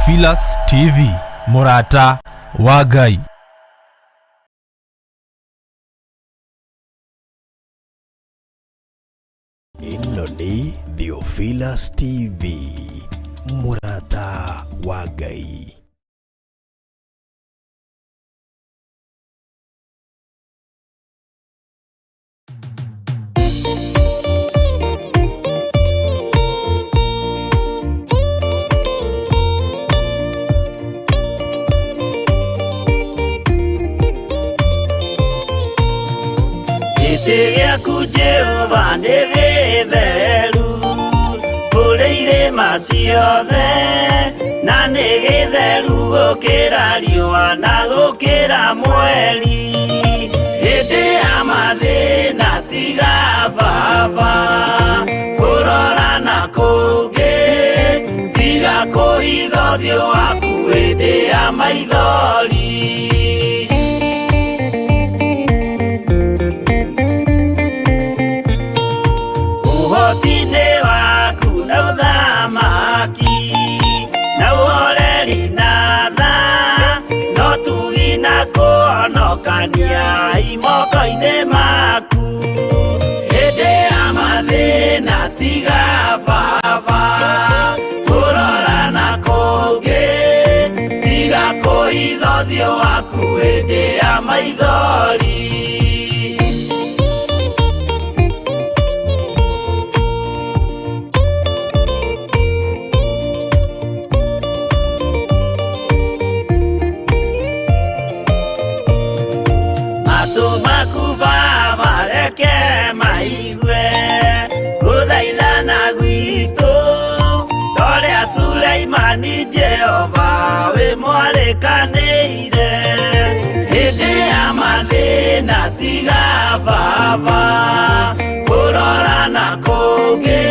Theophilus TV, Murata wa Ngai. Ino ni Theophilus TV, Murata wa Ngai. Jehova nĩgĩtheru kũrĩ irĩma ciothe, na nĩgĩtheru gũkĩra riũa na gũkĩra mweri. Hĩndĩ ya mathĩna tiga baba, kũrora na kũngĩ tiga kũhitha ũthiũ waku hĩndĩ ya maithori. Kania imokoine maku hĩndĩ ya mathĩna tiga baba, kũrora na kũngĩ tiga kũhitha ũthiũ waku hĩndĩ ya maithori. Jehova we mwarekanĩire hĩndĩ ya mathĩna tiga baba, kũrora na kũngĩ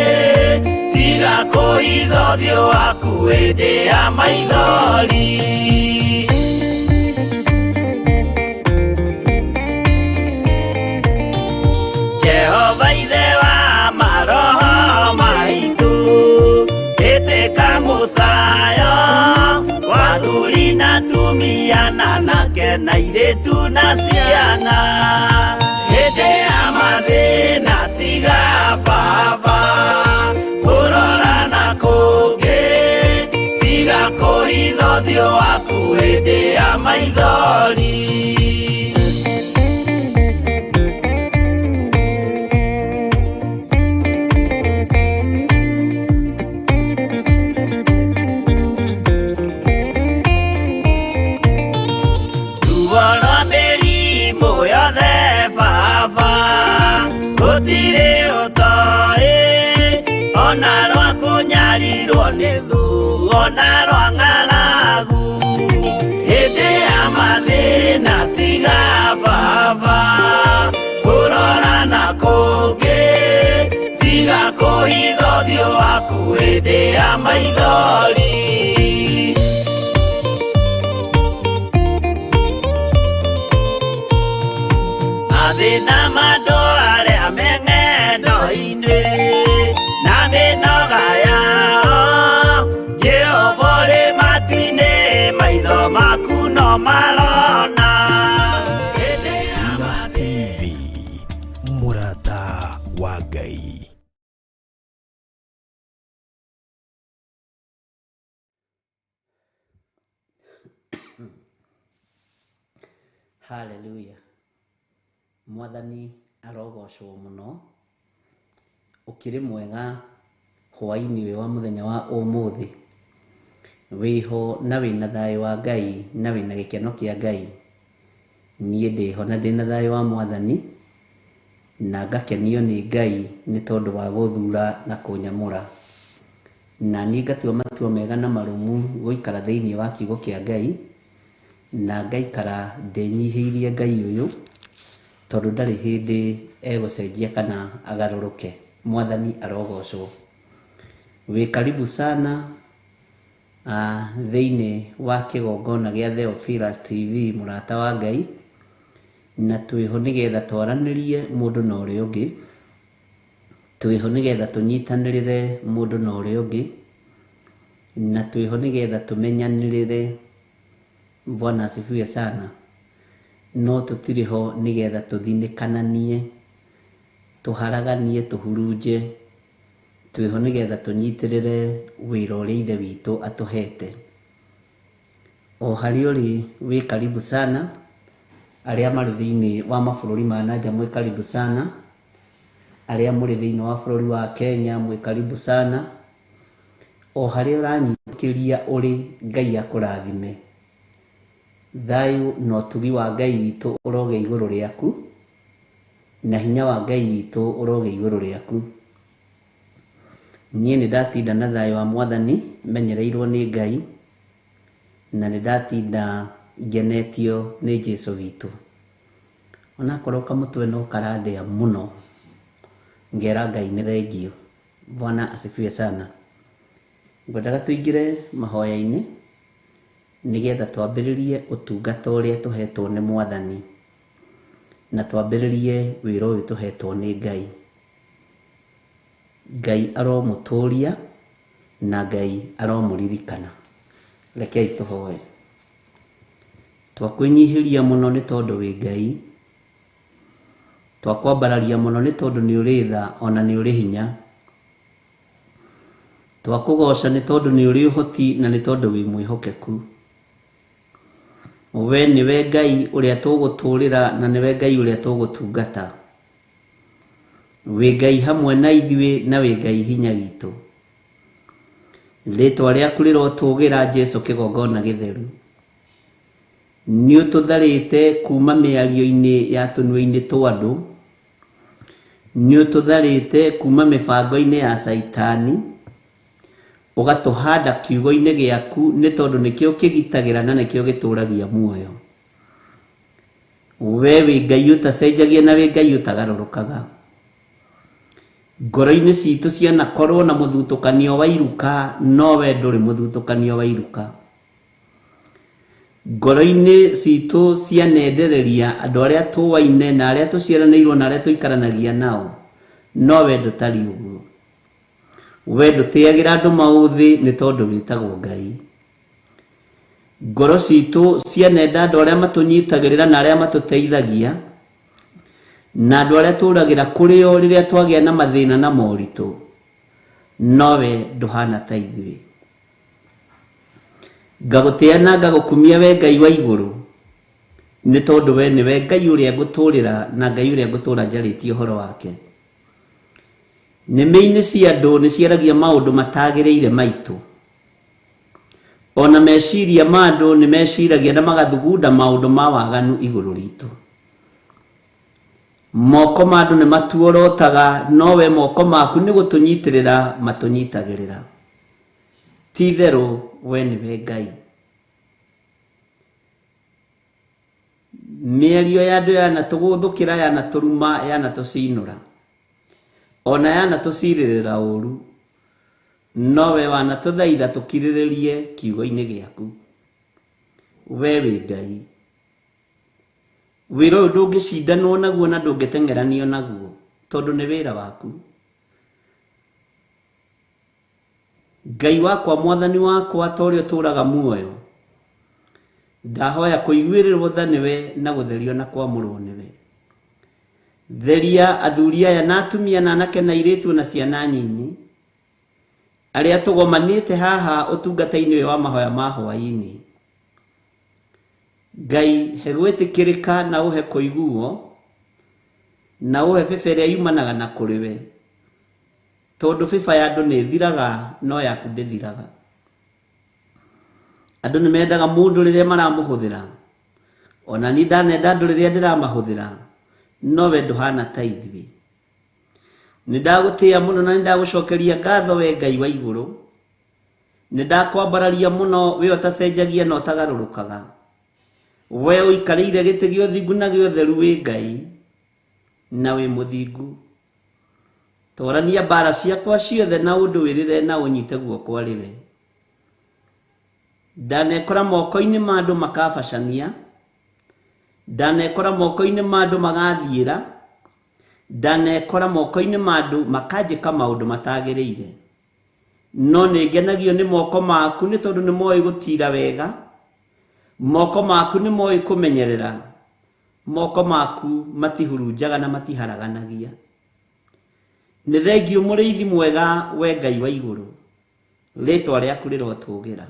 tiga kũhitha ũthiũ waku hĩndĩ ya maithori. Jehova ithe wa maroho maitũ, ĩtĩka mũcayo wathuri na atumia na anake na airĩtu na ciana. Hĩndĩ ya mathĩna tiga baba, kũrora na kũngĩ tiga kũhitha ũthiũ waku hĩndĩ ya maithori. Gũtirĩ ũtoĩ ona rwa kũnyarirwo nĩ thu ona rwa ng'aragu. Hĩndĩ ya mathĩna tiga baba, kũrora na kũngĩ tiga kũhitha ũthiũ waku hĩndĩ ya maithori. Mathĩna mandũ arĩa me ng'endo-inĩ na mĩnoga yao, Jehova ũrĩ matu-inĩ maitho maku no marona. Theophilus TV, Murata wa Ngai. Hallelujah. Mwathani arogocwo mũno, ũkĩrĩ mwega hwaĩ-inĩ ũyũ wa mũthenya wa ũmũthĩ, wĩho na wĩna thayũ wa Ngai na wĩna gĩkeno kĩa Ngai. Niĩ ndĩho na ndĩna thayũ wa Mwathani na ngakenio nĩ Ngai nĩ tondũ wa gũthura na kũnyamũra, na niĩ ngatua matua mega na marũmu gũikara thĩinĩ wa kiugo kĩa Ngai, na ngaikara ndĩnyihĩirie Ngai ũyũ tondũ ndarĩ hĩndĩ egũcenjia kana agarũrũke. Mwathani arogocwo. Wĩ karibu sana thĩinĩ wa kĩgongona gĩa Theophilus TV, Murata wa Ngai, na twĩho nĩgetha twaranĩrie mũndũ na ũrĩa ũngĩ, twĩho nĩgetha tũnyitanĩrĩre mũndũ na ũrĩa ũngĩ, na twĩho nĩgetha tũmenyanĩrĩre. Bwana asifiwe sana. No tũtirĩ ho nĩgetha tũthinĩkananie, tũharaganie, tũhurunje. Twĩho nĩgetha tũnyitĩrĩre wĩra ũrĩa Ithe witũ atũhete. O harĩ ũrĩ wĩ karibu sana. Arĩa marĩ thĩinĩ wa mabũrũri ma nanja mwĩ karibu sana. Arĩa mũrĩ thĩinĩ wa bũrũri wa Kenya mwĩ karibu sana. O harĩa ũranyitĩkĩria ũrĩ, Ngai akũrathime. Thayũ na ũtugi wa Ngai witũ ũroge igũrũ rĩaku, na hinya wa Ngai witũ ũroge igũrũ rĩaku. Niĩ nĩ ndatinda na thayũ wa Mwathani menyereirwo nĩ Ngai, na nĩ ndatinda ngenetio nĩ Jesũ witũ. Ona korwo kamũtwe no karandĩa mũno, ngera Ngai nĩ thengio. Bwana asifiwe sana. Ngwendaga tũingĩre mahoya-inĩ nĩgetha twambĩrĩrie ũtungata ũrĩa tũhetwo nĩ Mwathani, na twambĩrĩrie wĩra ũyũ tũhetwo nĩ Ngai. Ngai aromũtũria na Ngai aromũririkana. Rekei tũhoe. Twakwĩnyihĩria mũno nĩ tondũ wĩ Ngai, twakwambararia mũno nĩ tondũ nĩ ũrĩ tha ona nĩ ũrĩ hinya. Twakũgoca nĩ tondũ nĩ ũrĩ ũhoti na nĩ tondũ wĩ mwĩhokeku. We nĩwe Ngai ũrĩa tũgũtũrĩra na nĩwe Ngai ũrĩa tũgũtungata. Wĩ Ngai hamwe na ithuĩ na wĩ Ngai hinya witũ. Rĩtwa rĩaku rĩrotũgĩra Jesũ kĩgongona gĩtheru. Nĩ ũtũtharĩte kuma mĩario-inĩ ya tũnua-inĩ twa andũ. Nĩ ũtũtharĩte kuma mĩbango-inĩ ya Saitani, ũgatũhanda kiugo-inĩ gĩaku nĩ tondũ nĩkĩo kĩgitagĩra na nĩkĩo gĩtũragia muoyo. We wĩ Ngai ũtacenjagia na wĩ Ngai ũtagarũrũkaga. Ngoro-inĩ citũ cianakorwo na mũthutũkanio wa iruka, no we ndũrĩ mũthutũkanio wa iruka. Ngoro-inĩ citũ cianendereria andũ arĩa tũwaine na arĩa tũciaranĩirwo na arĩa tũikaranagia nao, no we ndũtari ũguo. We ndũtĩagĩra andũ maũthĩ nĩ tondũ wĩtagwo Ngai. Ngoro citũ cianenda andũ arĩa matũnyitagĩrĩra na arĩa matũteithagia, na andũ arĩa tũragĩra kũrĩ o rĩrĩa twagĩa na mathĩna na moritũ, no we ndũhana ta ithuĩ. Ngagũtĩa na ngagũkumia we Ngai wa igũrũ, nĩ tondũ we nĩwe Ngai ũrĩa ngũtũrĩra na Ngai ũrĩa ngũtũra njarĩtie ũhoro wake. Nĩmĩ-inĩ cia andũ nĩ ciaragia maũndũ matagĩrĩire maitũ. Ona meciria ma andũ nĩ meciragia na magathugunda maũndũ ma waganu igũrũ ritũ. Moko ma andũ nĩ matuorotaga, no we moko maku nĩ gũtũnyitĩrĩra matũnyitagĩrĩra. Ti therũ we nĩwe Ngai. Mĩario ya andũ yanatũgũthũkĩra, yanatũruma, yanatũcinũra, ona yanatũcirĩrĩra ũru, no we wanatũthaitha tũkirĩrĩrie kiugo-inĩ gĩaku. We wĩ Ngai. Wĩra ũyũ ndũngĩcindanwo naguo na ndũngĩteng'eranio naguo, tondũ nĩ wĩra waku. Ngai wakwa, Mwathani wakwa, ta ũrĩa ũtũraga muoyo, ndahoya kũiguĩrĩrwo tha nĩwe na gũtherio na kwamũrwo nĩwe. Theria athuri aya na atumia na anake na airĩtu na ciana nyinyi arĩa tũgomanĩte haha ũtungata-inĩ ũyũ wa mahoya ma hwaĩ-inĩ. Ngai, he gwĩtĩkĩrĩka na ũhe kũiguo, na ũhe bĩba ĩrĩa yumanaga na kũrĩ we, tondũ bĩba ya andũ nĩ thiraga, no yaku ndĩthiraga. Andũ nĩ mendaga mũndũ rĩrĩa maramũhũthĩra, ona niĩ ndanenda andũ rĩrĩa ndĩramahũthĩra, no we ndũhana ta ithuĩ. Nĩ ndagũtĩĩa mũno na nĩ ndagũcokeria ngatho we Ngai wa igũrũ. Nĩ ndakwambararia mũno we ũtacenjagia na ũtagarũrũkaga. We ũikarĩire gĩtĩ gĩa ũthingu na gĩa ũtheru wĩ Ngai, na wĩ mũthingu. Torania mbara ciakwa ciothe na ũndũĩrĩre na ũnyite guokwa rĩwe. Ndanekora moko-inĩ ma andũ makabacania, ndanekora moko-inĩ ma andũ magathiĩra, ndanekora moko-inĩ ma andũ makanjĩka maũndũ matagĩrĩire. no nĩ ngenagio nĩ moko maku nĩ tondũ nĩ moĩ gũtira wega, moko maku nĩ moĩ kũmenyerera, moko maku matihurunjaga na matiharaganagia. Nĩ thengio mũrĩithi mwega, we Ngai wa igũrũ, rĩtwa rĩaku rĩrotũgĩra.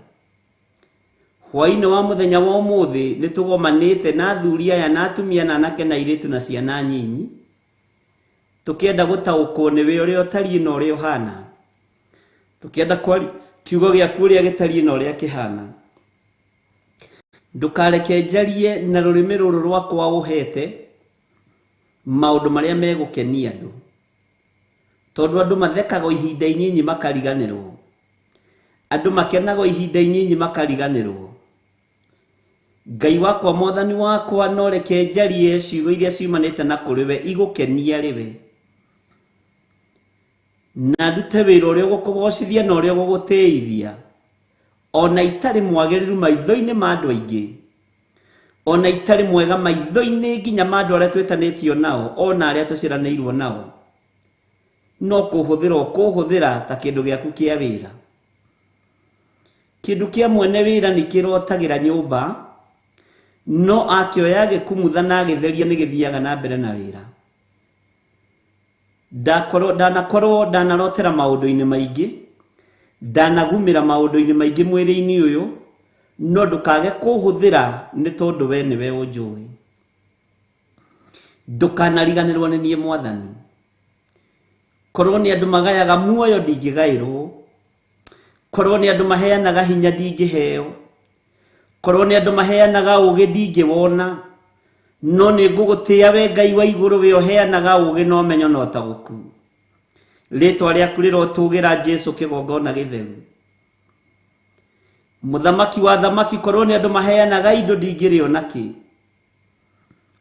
Hwaĩ-inĩ wa mũthenya wa ũmũthĩ nĩ tũgomanĩte na athuri aya na atumia na anake na airĩtu na ciana nyinyi, tũkĩenda gũtaũkwo nĩwe ũrĩa ũtariĩ na ũrĩa ũhana, tũkĩenda kiugo gĩaku ũrĩa gĩtariĩ na ũrĩa kĩhana. Ndũkareke njarie na rũrĩmĩ rũrũ rwakwa ũhete maũndũ marĩa megũkenia andũ, tondũ andũ mathekagwo ihinda inyinyi makariganĩrwo, andũ makenagwo ihinda inyinyi makariganĩrwo. Ngai wakwa, Mwathani wakwa, no reke njarie ciugo iria ciumanĩte na kũrĩ we igũkenia rĩwe, na ndute wĩra ũrĩa ũgũkũgocithia na ũrĩa ũgũgũtĩithia, ona itarĩ mwagĩrĩru maitho-inĩ ma andũ aingĩ, ona itarĩ mwega maitho-inĩ nginya ma andũ arĩa twĩtanĩtio nao, ona arĩa tũciranĩirwo nao, no kũhũthĩra ta kĩndũ gĩaku kĩa wĩra. Kĩndũ kĩa mwene wĩra nĩ kĩrotagĩra nyũmba, no akĩoya gĩkumutha na agĩtheria nĩ gĩthiaga na mbere na wĩra. Ndanarotera maũndũ-inĩ maingĩ, ndanagumĩra maũndũ-inĩ maingĩ mwĩrĩ-inĩ ũyũ, no ndũkage kũhũthĩra nĩ tondũ we nĩwe ũnjũĩ. Ndũkanariganĩrwo nĩ niĩ Mwathani. Korwo nĩ andũ magayaga muoyo ndingĩgaĩrwo, korwo nĩ andũ maheanaga hinya ndingĩheo, korwo nĩ andũ maheanaga ũgĩ ndingĩwona, no nĩ ngũgũtĩĩa we Ngai wa igũrũ, we ũheanaga ũgĩ na ũmenyo na ũtaũku. Rĩtwa rĩaku rĩrotũgĩra Jesu kĩgongona gĩtheru. Mũthamaki wa thamaki, korwo nĩ andũ maheanaga indo ndingĩrĩo nakĩ,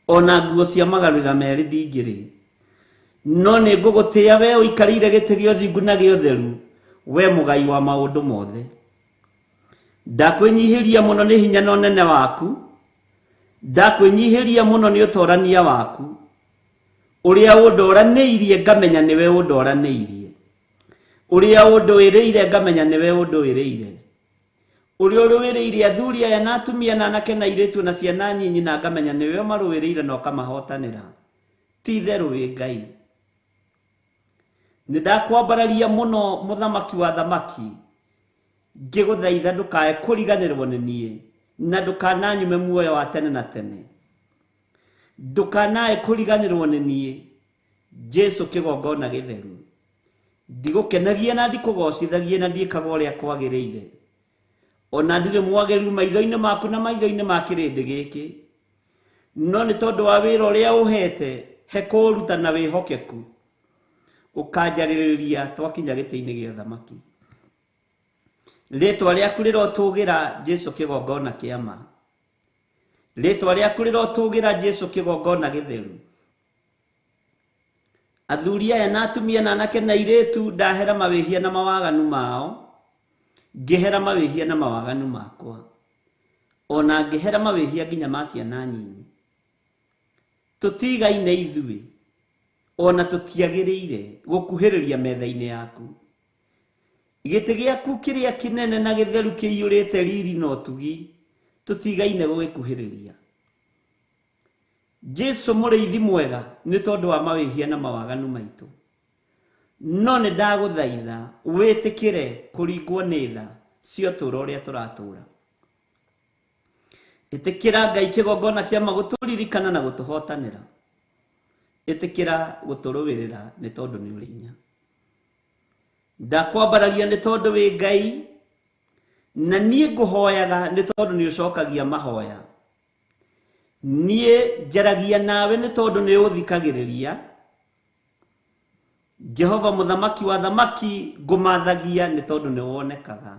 ona nguo cia magarũra merĩ ndingĩrĩ, no nĩ ngũgũtĩĩa we ũikarĩire gĩtĩ gĩa ũthingu na gĩa ũtheru, we mũgai wa maũndũ mothe. Ndakwĩnyihĩria mũno nĩ hinya na ũnene waku, ndakwĩnyihĩria mũno nĩ ũtorania waku, ũrĩa ũndoranĩirie ngamenya nĩwe ũndoranĩirie, ũrĩa ũndũĩrĩire ngamenya nĩwe ũndũĩrĩire, ũrĩa ũrũĩrĩire athuri aya na atumia na anake na airĩtu na ciana nyinyi, na ngamenya nĩwe ũmarũĩrĩire na ũkamahotanĩra. Ti itherũ wĩ Ngai. Nĩ ndakwambararia mũno mũthamaki wa thamaki, ngĩgũthaitha ndũkae kũriganĩrwo nĩ niĩ, na ndũkananyume muoyo wa tene na tene, ndũkanae kũriganĩrwo nĩ niĩ Jesu kĩgongona gĩtheru. Ndigũkenagia na ndikũgocithagie na ndiĩkaga ũrĩa kwagĩrĩire, ona ndirĩ mwagĩrĩru maitho-inĩ maku na maitho-inĩ ma kĩrĩndĩ gĩkĩ, no nĩ tondũ wa wĩra ũrĩa ũhete, he kũũruta na wĩhokeku, ũkanjarĩrĩria twakinya gĩtĩ-inĩ gĩa thamaki. Rĩtwa rĩaku rĩrotũgĩra Jesu kĩgongona kĩa ma, rĩtwa rĩaku rĩrotũgĩra Jesu kĩgongona gĩtheru. Athuri aya na atumia na anake na airĩtu ndahera mawĩhia na mawaganu mao, ngĩhera mawĩhia na mawaganu makwa, ona ngĩhera mawĩhia nginya ma ciana nyinyi. Tũtigaine ithuĩ, ona tũtiagĩrĩire gũkuhĩrĩria metha-inĩ yaku. Gĩtĩ gĩaku kĩrĩa kĩnene na gĩtheru kĩiyũrĩte riri na ũtugi, tũtigaine gũgĩkuhĩrĩria. Jesu mũrĩithi mwega, nĩ tondũ wa mawĩhia na mawaganu maitũ, no nĩ ndagũthaitha wĩtĩkĩre kũringwo nĩ tha cia ũtũũro ũrĩa tũratũũra. Ĩtĩkĩra Ngai kĩgongona kĩa ma gũtũririkana na gũtũhotanĩra. Ĩtĩkĩra gũtũrũĩrĩra nĩ tondũ nĩ ũrĩ hinya. Ndakwambararia nĩ tondũ wĩ Ngai, na niĩ ngũhoyaga nĩ tondũ nĩ ũcokagia mahoya. Niĩ njaragia nawe nĩ tondũ nĩ ũthikagĩrĩria. Jehova mũthamaki wa thamaki ngũmathagia nĩ tondũ nĩ wonekaga.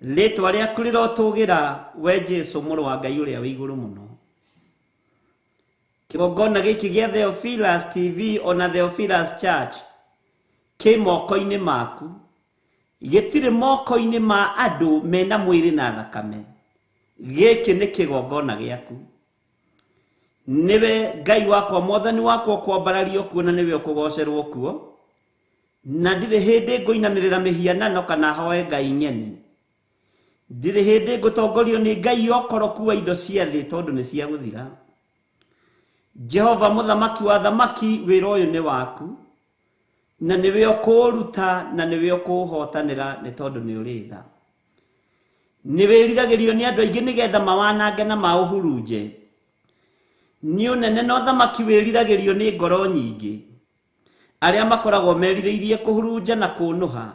Rĩtwa rĩaku rĩrotũgĩra we Jesu mũrũ wa Ngai ũrĩa wĩ igũrũ mũno. Kĩgongona gĩkĩ gĩa Theophilus TV ona Theophilus Church kĩ moko-inĩ maku, gĩtirĩ moko-inĩ ma andũ mena mwĩrĩ na thakame. Gĩkĩ nĩ kĩgongona gĩaku. Nĩwe Ngai wakwa, Mwathani wakwa, kwambarario kuo na nĩwe ũkũgocerwo kuo, na ndirĩ hĩndĩ ngũinamĩrĩra mĩhianano kana hoe ngai nyeni. Ndirĩ hĩndĩ ngũtongorio nĩ ngai okoroku wa indo cia thĩ tondũ nĩ cia gũthira. Jehova mũthamaki wa thamaki, wĩra ũyũ nĩ waku, na nĩwe ũkũũruta na nĩwe ũkũũhotanĩra nĩ tondũ nĩ ũrĩ tha. Nĩ wĩriragĩrio nĩ andũ aingĩ nĩgetha mawanange na maũhurunje. Nĩ ũnene na ũthamaki wĩriragĩrio nĩ ngoro nyingĩ, arĩa makoragwo merirĩirie kũhurunja na kũnũha.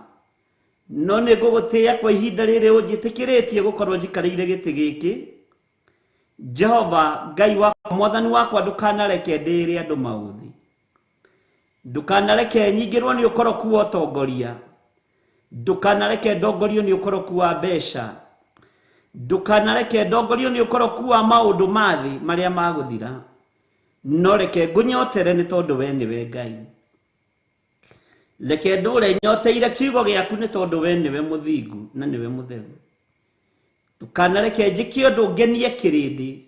No nĩ ngũgũtĩĩa kwa ihinda rĩrĩ ũnjĩtĩkĩrĩtie gũkorwo njikarĩire gĩtĩ gĩkĩ. Jehova Ngai wakwa, Mwathani wakwa, ndũkanareke ndĩĩre andũ maũthĩ. Ndũkanareke nyingĩrwo nĩ ũkoroku wa ũtongoria. Ndũkanareke ndongorio nĩ ũkoroku wa mbeca. Ndũkanareke ndongorio nĩ ũkoroku wa maũndũ ma thĩ marĩa magũthira. No reke ngũnyotere nĩ tondũ we nĩwe Ngai. Reke ndũre nyoteire kiugo gĩaku nĩ tondũ we nĩwe mũthingu na nĩwe mũtheru. Ndũkanareke njĩke ũndũ ngenie kĩrĩndĩ.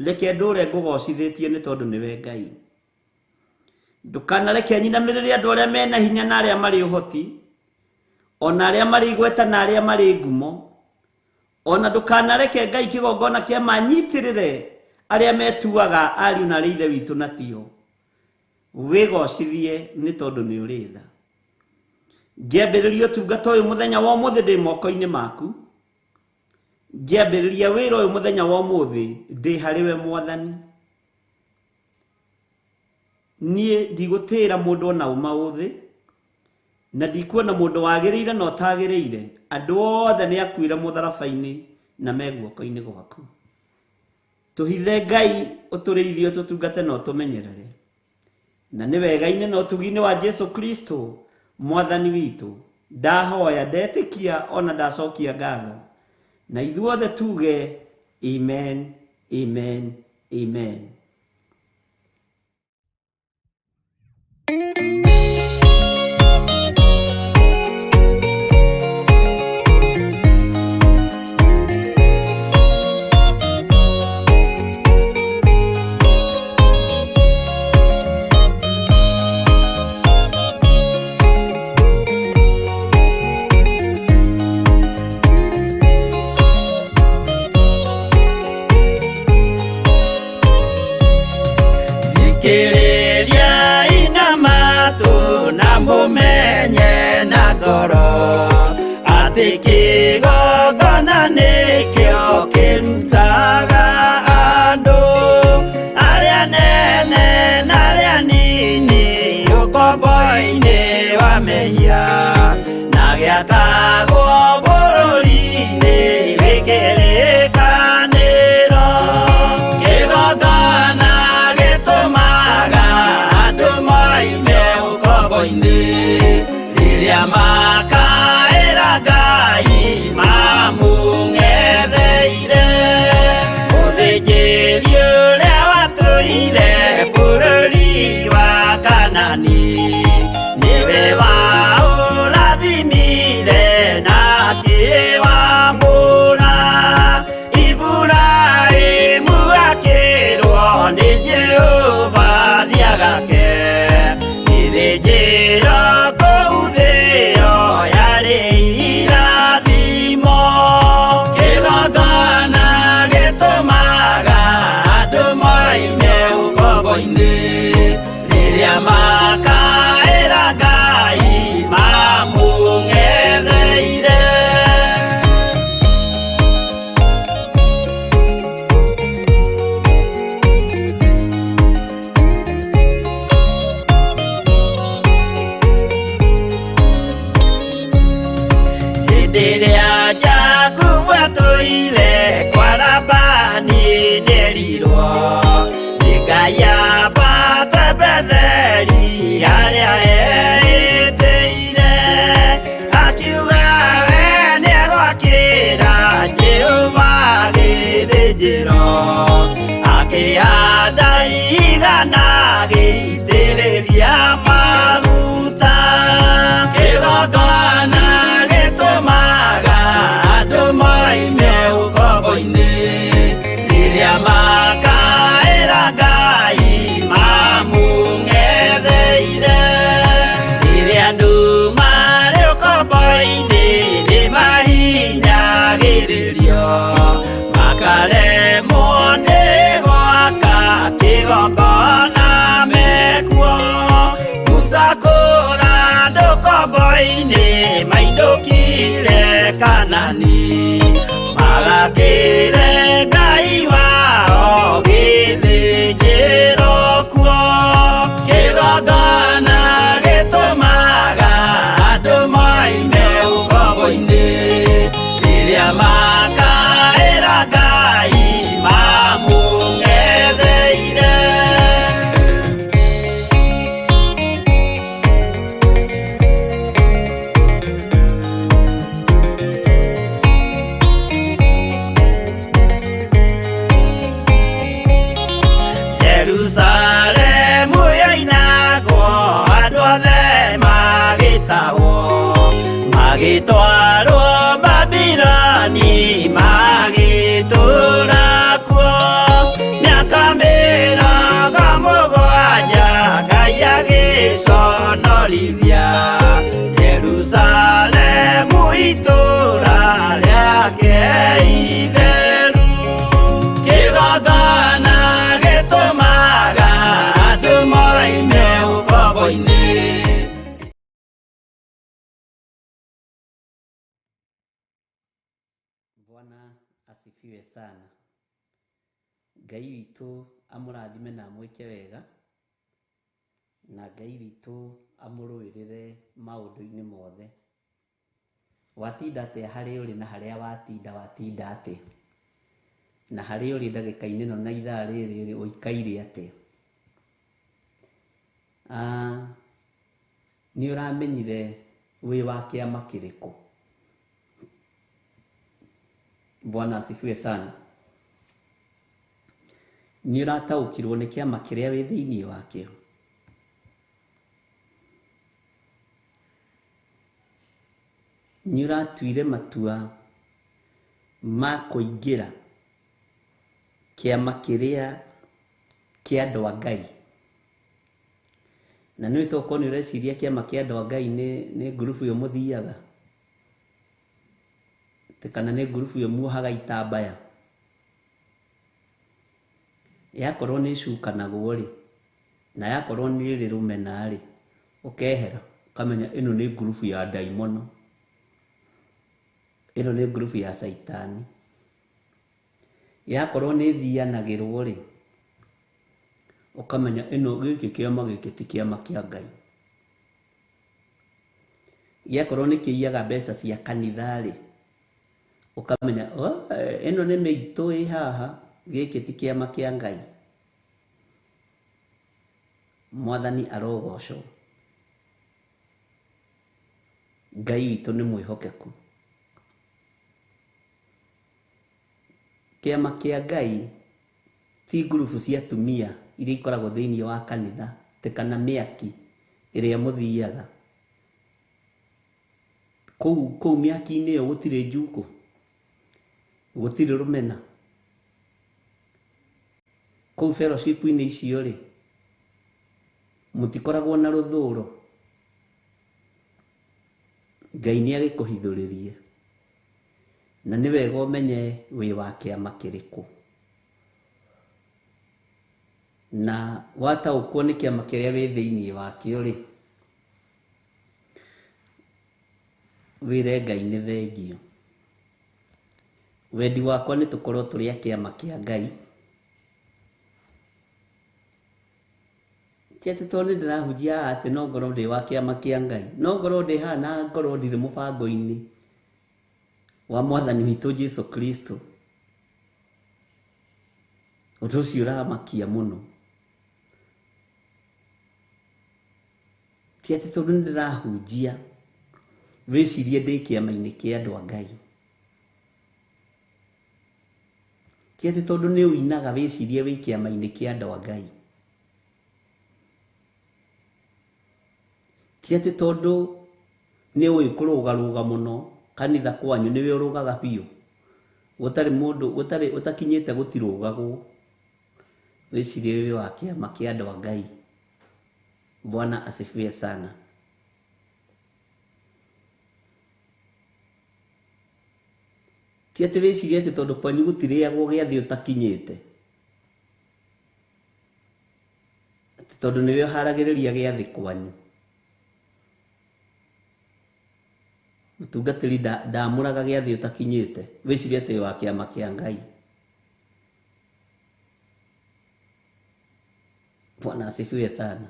Reke ndũre ngũgocithĩtie nĩ tondũ nĩwe Ngai. Ndũkanareke nyinamĩrĩre andũ arĩa mena hinya na arĩa marĩ ũhoti, ona arĩa marĩ igweta na arĩa marĩ ngumo. Ona ndũkanareke Ngai kĩgongona kĩa manyitĩrĩre arĩa metuaga ariũ na arĩ ithe witũ na tio. Wĩgocithie nĩ tondũ nĩ ũrĩ tha. Ngĩambĩrĩria ũtungata ũyũ mũthenya wa ũmũthĩ ndĩ moko-inĩ maku. Ngĩambĩrĩria wĩra ũyũ mũthenya wa ũmũthĩ ndĩ harĩwe Mwathani. Niĩ ndigũtĩĩra mũndũ ona ũma ũthĩ, na ndikuona mũndũ wagĩrĩire na ũtagĩrĩire. Andũ othe nĩ akuire mũtharaba-inĩ na me guoko-inĩ gwaku. Tũhithe Ngai, ũtũrĩithie, ũtũtungate na ũtũmenyerere. Na nĩ wega-inĩ na ũtugi-inĩ wa Jesu Kristo Mwathani witũ ndahoya, ndetĩkia, ona ndacokia ngatho. Na ithuothe tuge amen, amen, amen. Mumenye na ngoro atĩ kĩgongona nĩkĩo kĩrutaga andũ arĩa nene na arĩa nini ũkombo-inĩ wa mehia, na gĩakagwo bũrũri-inĩ wĩkĩrĩkanĩro. Kĩgongona gĩtũmaga andũ moime ũkombo-inĩ rĩrĩa makaĩra Ngai mamũng'etheire. Mũthĩnjĩri ũrĩa watũire bũrũri wa Kanani nĩwe waũrathimire na akĩwamũra. Iburahĩmu akĩrwo nĩ Jehova thiagake, gĩthĩnjĩro kũu thĩ yo yarĩ irathimo. Kĩgongona gĩtũmaga andũ moime ũkombo-inĩ rĩrĩa makaĩra Ngai mamũng'etheire. Rĩrĩa Jakubu atũire kwa Labani nĩerirwo nĩ Ngai ambate Betheli harĩa eĩtĩire, akiuga we nĩegwakĩra Jehova gĩthĩnjĩro, akĩhanda igana gĩitĩrĩria maguta. Kĩgongona gĩtũmaga andũ moime ũkombo-inĩ rĩrĩa makaĩra Ngai mamũng'etheire. Rĩrĩa andũ magĩtwarwo Babironi magĩtũũra kuo mĩaka mĩrongo mũgwanja Ngai agĩconorithia Jerusalemu itũũra rĩake itheru kĩgongona gĩtũmaga andũ moime ũkombo-inĩ. Bwana asifiwe sana. Ngai witũ amũrathime na amwĩke wega, na Ngai witũ amũrũĩrĩre maũndũ-inĩ mothe. Watinda atĩa harĩa ũrĩ na harĩa watinda atĩa, na harĩa ũrĩ ndagĩka-inĩ ĩno na ithaa rĩrĩ ũikaire atĩa. Nĩ ũramenyire wĩ wa kĩama kĩrĩkũ? Bwana asifiwe sana. Nĩ ũrataũkirwo nĩ kĩama kĩrĩa wĩ thĩinĩ wakĩo? Nĩ ũratuire matua ma kũingĩra kĩama kĩrĩa kĩa andũ a Ngai? Na nĩ ũtoko nĩ ũreciria kĩama kĩa andũ a Ngai nĩ ngurubu yo mũthiaga, kana nĩ ngurubu yo muohaga itambaya? Yakorwo nĩ icukanagwo rĩ, na yakorwo nĩ rĩrĩ rũmena rĩ, ũkehera ũkamenya ĩno nĩ ngurubu ya ndaimono, ĩno nĩ ngurubu ya Saitani. Yakorwo nĩ thianagĩrwo rĩ, ũkamenya ĩno gĩkĩ kĩama gĩkĩ ti kĩama kĩa Ngai. Yakorwo nĩ kĩiyaga mbeca cia kanitha rĩ, ũkamenya ĩno nĩ mĩitũ ĩ haha, gĩkĩ ti kĩama kĩa Ngai. Mwathani arogocwo. Ngai witũ nĩ mwĩhokeku. Kĩama kĩa Ngai ti ngurubu cia atumia iria ikoragwo thĩinĩ wa kanitha, kana mĩaki ĩrĩa mũthiaga. Kũu mĩaki-inĩ ĩyo gũtirĩ njuko, gũtirĩ rũmena. Kũu fellowship-inĩ icio rĩ, mũtikoragwo na rũthũũro. Ngai nĩ agĩkũhithũrĩrie, na nĩ wega ũmenye wĩ wa kĩama kĩrĩkũ. Na wataũkwo nĩ kĩama kĩrĩa wĩ thĩinĩ wakĩo rĩ, wĩre Ngai nĩ thengio. Wendi wakwa nĩ tũkorwo tũrĩ a kĩama kĩa Ngai. Ti atĩ tondũ nĩ ndĩrahunjia atĩ no ngorwo ndĩ wa kĩama kĩa Ngai, no ngorwo ndĩ haha na ngorwo ndirĩ mũbango-inĩ wa Mwathani witũ Jesu Kristo. Ũndũ ũcio ũramakia mũno. Ti atĩ tondũ nĩ ndĩrahunjia wĩcirie ndĩ kĩama-inĩ kĩa andũ a Ngai. Ti atĩ tondũ nĩ ũinaga wĩcirie wĩ kĩama-inĩ kĩa andũ a Ngai. Ti atĩ tondũ nĩ ũĩ kũrũgarũga mũno kanitha kwanyu nĩwe ũrũgaga biũ. Gũtarĩ mũndũ ũtakinyĩte gũtirũgagwo. Wĩcirie wĩ wa kĩama kĩa andũ a Ngai. Bwana asifiwe sana. Ti atĩ wĩcirie atĩ tondũ kwanyu gũtirĩagwo gĩathĩ ũtakinyĩte, atĩ tondũ nĩwe ũharagĩrĩria gĩathĩ kwanyu. Mũtungatĩri ndamũraga gĩathĩ ũtakinyĩte, wĩcirie atĩ wa kĩama kĩa Ngai. Bwana asifiwe sana.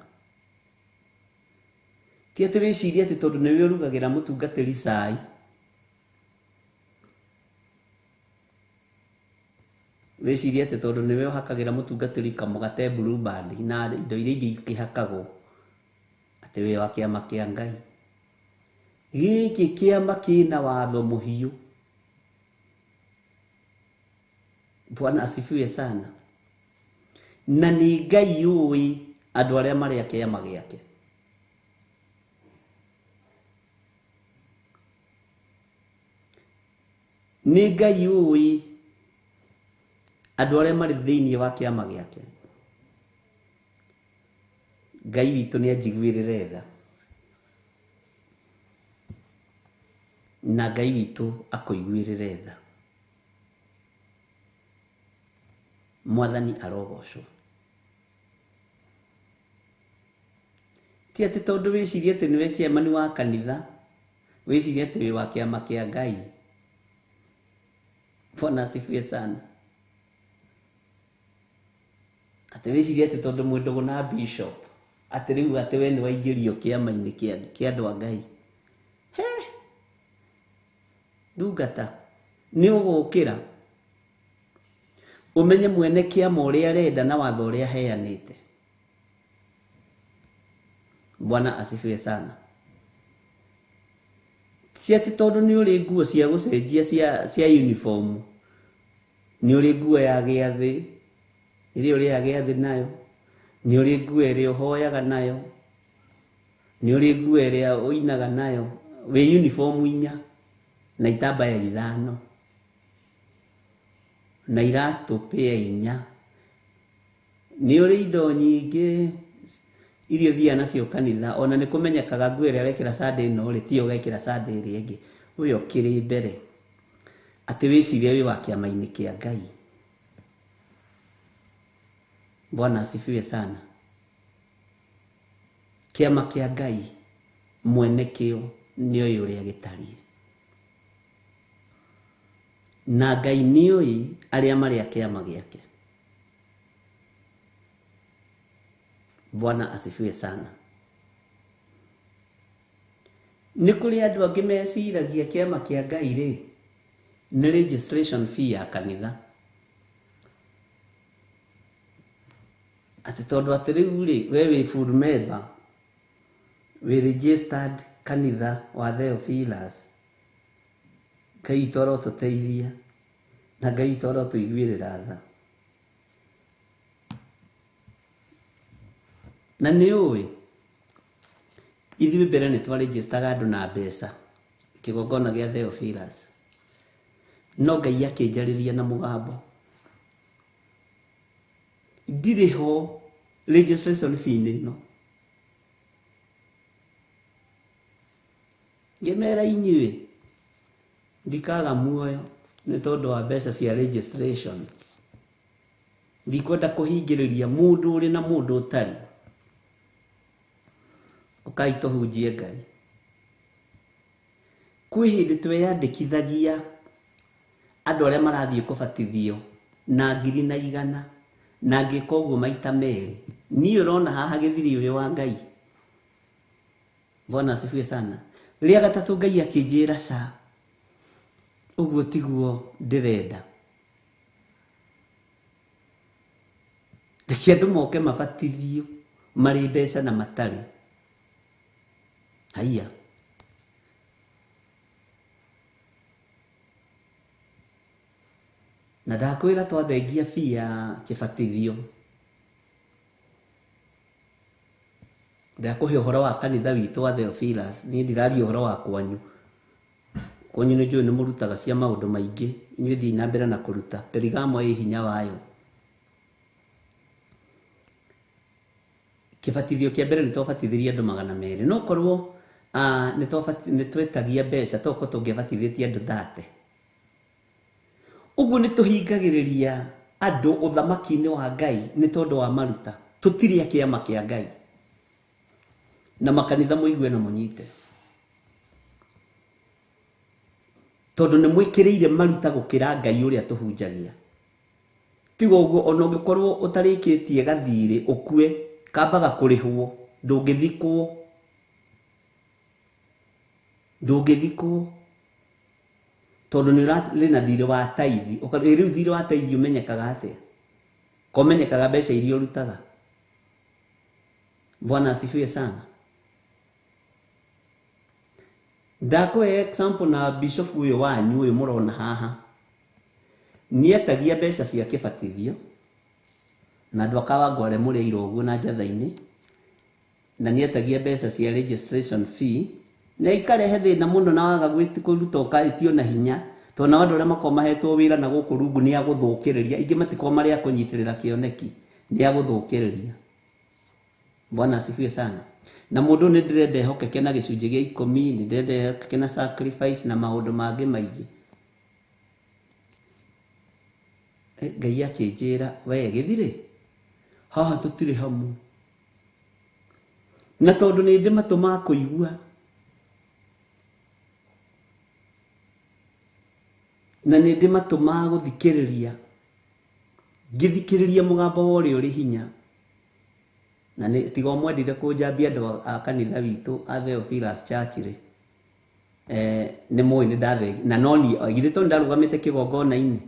Ti atĩ wĩcirie atĩ tondũ nĩwe ũrugagĩra mũtungatĩri cai, wĩcirie atĩ tondũ nĩwe ũhakagĩra mũtungatĩri kamũgate Blue Band na indo iria ingĩ ikĩhakagwo, atĩ wĩ wa kĩama kĩa Ngai. Gĩkĩ kĩama kĩna watho mũhiũ. Bwana asifiwe sana. Na nĩ Ngai ũĩ andũ arĩa marĩ a kĩama gĩake. nĩ Ngai ũĩ andũ arĩa marĩ thĩinĩ wa kĩama gĩake. Ngai witũ nĩ anjiguĩrĩre tha, na Ngai witũ akũiguĩrĩre tha. Mwathani arogocwo. Ti atĩ tondũ wĩcirie atĩ nĩwe chairman wa kanitha, wĩcirie atĩ wĩ wa kĩama kĩa Ngai. Bwana asifiwe sana. Atĩ wĩcirie atĩ tondũ mwĩndũgũ na bishop, atĩ rĩu atĩ we nĩ waingĩrio kĩama-inĩ kĩa andũ a Ngai. He! Ndungata, nĩ ũgũkĩra umenye mwene kĩama ũrĩa arenda na watho ũrĩa aheanĩte. Bwana asifiwe sana. Si ati tondũ nĩ ũrĩ nguo cia gũcenjia cia uniform, nĩ ũrĩ nguo ya gĩathĩ ĩrĩa ũrĩ gĩathĩ nayo, nĩ ũrĩ nguo ĩrĩa ũhoyaga nayo, nĩ ũrĩ nguo ĩrĩa ũinaga nayo, wĩ uniform 4 na itambaya 5 na iratũ pia 4, nĩ ũrĩ indo nyingĩ irio thia nacio kanitha, ona nĩ kũmenyekaga nguo ĩrĩa wekĩra Sunday no rĩ ti ũgekĩra Sunday ĩrĩa ĩngĩ. Ũyũ kĩrĩ mbere atĩ wĩcirie wĩ wa kĩama-inĩ kĩa Ngai. Bwana asifiwe sana. Kĩama kĩa Ngai mwene kĩo nĩ ũyũ ũrĩa gĩtariĩ, na Ngai nĩ ũĩ arĩa marĩ a kĩama gĩake. Bwana asifiwe sana. Nĩ kũrĩ andũ angĩ meciragia kĩama kĩa Ngai rĩ nĩ registration fee ya kanitha. Atĩ tondũ atĩ rĩu rĩ we wĩ full member, wĩ registered kanitha wa Theophilus, Ngai witũ arotũteithia na Ngai witũ arotũiguĩrĩra tha. Na nĩ ũĩ ithuĩ mbere nĩ twaregistaga andũ na mbeca kĩgongona gĩa Theophilus, no Ngai akĩnjarĩria na mũgambo. Ndirĩ ho registration fee ĩno. Ngĩmera inyuĩ ndikaga muoyo nĩ tondũ wa mbeca cia registration. Ndikwenda kũhingĩrĩria mũndũ ũrĩ na mũndũ ũtarĩ. Ũkai tũhunjie Ngai. Kwĩ hĩndĩ tweyandĩkithagia andũ arĩa marathiĩ kũbatithio na 100 na ngĩka ũguo maita merĩ. Niĩ ũrona haha gĩthiri ũyũ wa Ngai. Bwana asifiwe sana. Rĩa gatatũ Ngai akĩnjĩra ca ũguo tiguo ndĩrenda. Reke andũ moke mabatithio marĩ mbeca na matarĩ. Haiya. Na ndakwĩra twathengia fee ya kĩbatithio. Ndakũhe ũhoro wa kanitha witũ wa Theophilus, niĩ ndiraria ũhoro wa kwanyu. Kwanyu nĩ njũĩ nĩ mũrutaga cia maũndũ maingĩ, inyuĩ thiĩ na mbere na kũruta. Perigamo ĩ hinya wayo. Kĩbatithio kĩa mbere nĩ twabatithirie andũ 200. No korwo nĩ twetagia mbeca toko tũngĩbatithĩtie andũ 30. Ũguo nĩ tũhingagĩrĩria andũ ũthamaki-inĩ wa Ngai nĩ tondũ wa maruta. Tũtirĩ a kĩama kĩa Ngai. Na makanitha mũigue na mũnyite. Tondũ nĩ mwĩkĩrĩire maruta gũkĩra Ngai ũrĩa tũhunjagia. Tiga ũguo ona ũngĩkorwo ũtarĩkĩtie gathirĩ ũkue kambaga kũrĩhwo, ndũngĩthikwo. Tondũ nĩ ũrĩ na thirĩ wa taithi. Rĩu thirĩ wa taithi ũmenyekaga atĩa? Komenyekaga mbeca iria ũrutaga. Bwana asifiwe sana. Ndakũhe example na bishop ũyũ wanyu ũyũ mũrona haha. Nietagia mbeca cia kĩbatithio na andũ akawangwo arĩa mũrĩaire ũguo na njatha-inĩ, na nietagia mbeca cia registration fee, na ikarehe thĩna mũno na waga kũruta ũkaĩtio na hinya tona andũ arĩa makoragwo mahetwo wĩra na gũkũ rungu nĩ agũthũkĩrĩria, ingĩ matikoragwo marĩ a kũnyitĩrĩra kĩoneki, nĩ agũthũkĩrĩria. Bwana asifiwe sana. Na mũndũ nĩ ndĩrenda ehokeke na gĩcunjĩ gĩa 10, nĩ ndĩrenda ehokeke na sacrifice na maũndũ mangĩ maingĩ. Ngai akĩnjĩra, we gĩthirĩ haha tũtirĩ hamwe, na tondũ nĩ ndĩmatũmaga kũigua na nĩ ndĩmatũmaga gũthikĩrĩria, ngĩthikĩrĩria mũgambo wa ũrĩa ũrĩ hinya, na nĩ tiga mwendire kũnjambia andũ a kanitha witũ a Theophilus Church rĩ, nĩ mũĩ nĩ ndathengia na no niĩ githĩ to ndarũgamĩte kĩgongona-inĩ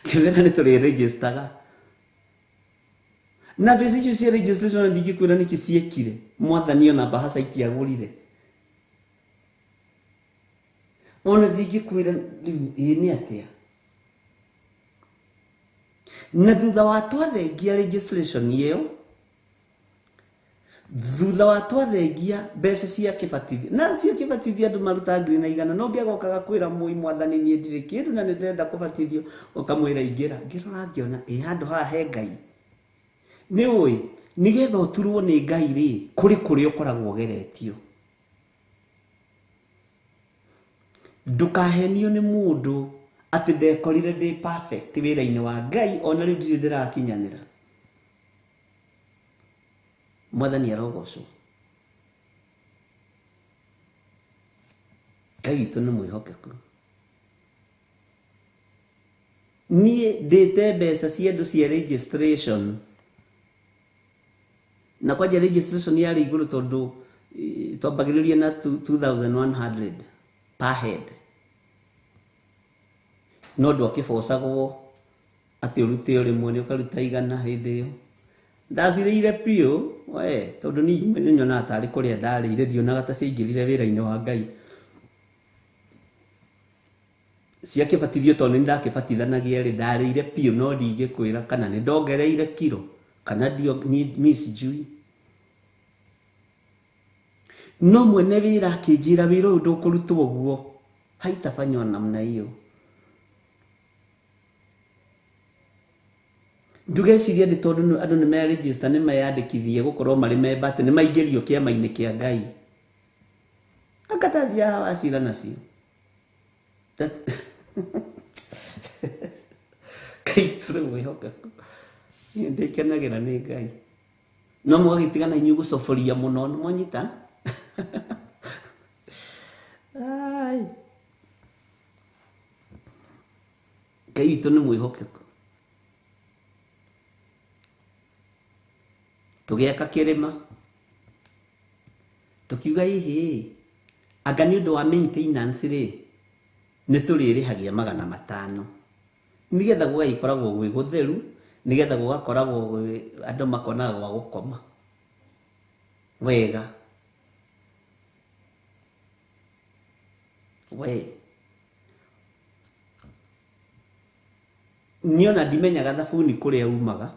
kĩmera nĩ tũrĩ registaga na mbeca icio cia registration ndingĩkwĩra nĩkĩ ciekire, mwathani ona mbahaca itiagũrire, ona ndingĩkwĩra nĩ atĩa. Na thutha wa twathengia registration ĩyo, thutha wa twathengia mbeca cia kĩbatithia, na cio kĩbatithia andũ maruta 100,000, no ngĩagokaga kwĩra mũi mwathani niĩ ndirĩ kĩndũ na nĩ ndĩrenda kũbatithio, ũkamwĩra ingĩra, ngĩrora ngĩona handũ haha he Ngai. Nĩ ũĩ nĩgetha ũturwo nĩ Ngai rĩ, kũrĩ ũkoragwo ũgeretio. Ndũkahenio nĩ mũndũ atĩ ndekorire ndĩ perfect wĩra-inĩ wa Ngai, ona rĩu ndirĩ ndĩrakinyanĩra. Mwathani arogocwo. Ngai witũ nĩ mwĩhokeku. Niĩ ndĩte mbeca cia andũ cia registration, na kwanja registration yarĩ igũrũ tondũ twambagĩrĩria na 2,100 per head. No ndwakĩbocagwo atĩ ũrute rĩmwe nĩ ũkaruta 100 hĩndĩ ĩyo. Ndacirĩire piũ we, tondũ niĩ nyonaga tarĩ kũrĩa ndarĩire, ndionaga ta ciaingĩrire wĩra-inĩ wa Ngai. Ciakĩbatithio tondũ nĩ ndakĩbatithanagia rĩ, ndarĩire piũ, no ndingĩkwĩra kana nĩ ndongereire kiro kana niĩ sijui. No mwene wĩra akĩnjĩra wĩra ũyũ ndũkũrutwo ũguo, haitafanywo namna hiyo. Ndugeciria ndĩ tondũ andũ nĩ meregister nĩ meyandĩkithie gũkorwo marĩ memba atĩ nĩ maingĩrio kĩama-inĩ kĩa Ngai. Akatathia haha wacira nacio. Ngai tũrĩ mwĩhokeku. Niĩ ndĩkenagĩra nĩ Ngai. No mũgagĩtigana inyuĩ gũcoboria mũno, nĩ mwanyita? Ngai witũ nĩ mwĩhokeku. Tũgĩaka kĩrĩma, tũkiuga hihi anga nĩ ũndũ wa maintenance rĩ, nĩ tũrĩrĩhagia 500, nĩgetha gũgagĩkoragwo gwĩ gũtheru, nĩgetha gũgakoragwo andũ makonaga gwa gũkoma wega. We niĩ ona ndimenyaga thabuni kũrĩa umaga,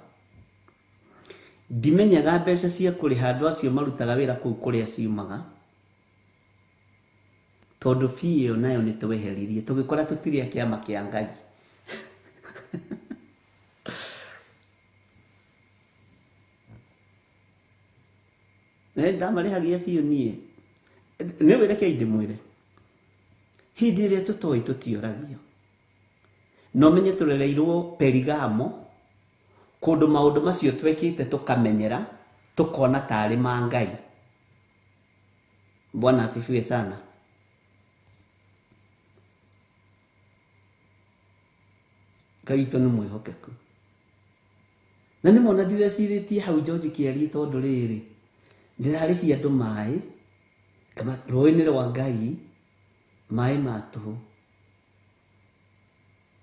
ndimenyaga mbeca cia kũrĩha andũ acio marutaga wĩra kũu kũrĩa ciumaga, tondũ fee ĩyo nayo nĩ tweheririe tũgĩkora tũtirĩ a kĩama kĩa Ngai. Ndamarĩhagia fee niĩ, nĩ wĩrekei ndĩmwĩre, hĩndĩ ĩrĩa tũtoĩ tũtiũragio. No menye tũrereirwo Perigamo, kũndũ maũndũ macio twekĩte tũkamenyera, tũkona tarĩ ma Ngai. Bwana asifiwe sana. Ngai witũ nĩ mwĩhokeku. Na nĩ mona ndirecirĩtie hau George Kĩari tondũ rĩrĩ, ndĩrarĩhia andũ maĩ, kama rũĩ-inĩ rwa Ngai, maĩ ma tũhũ.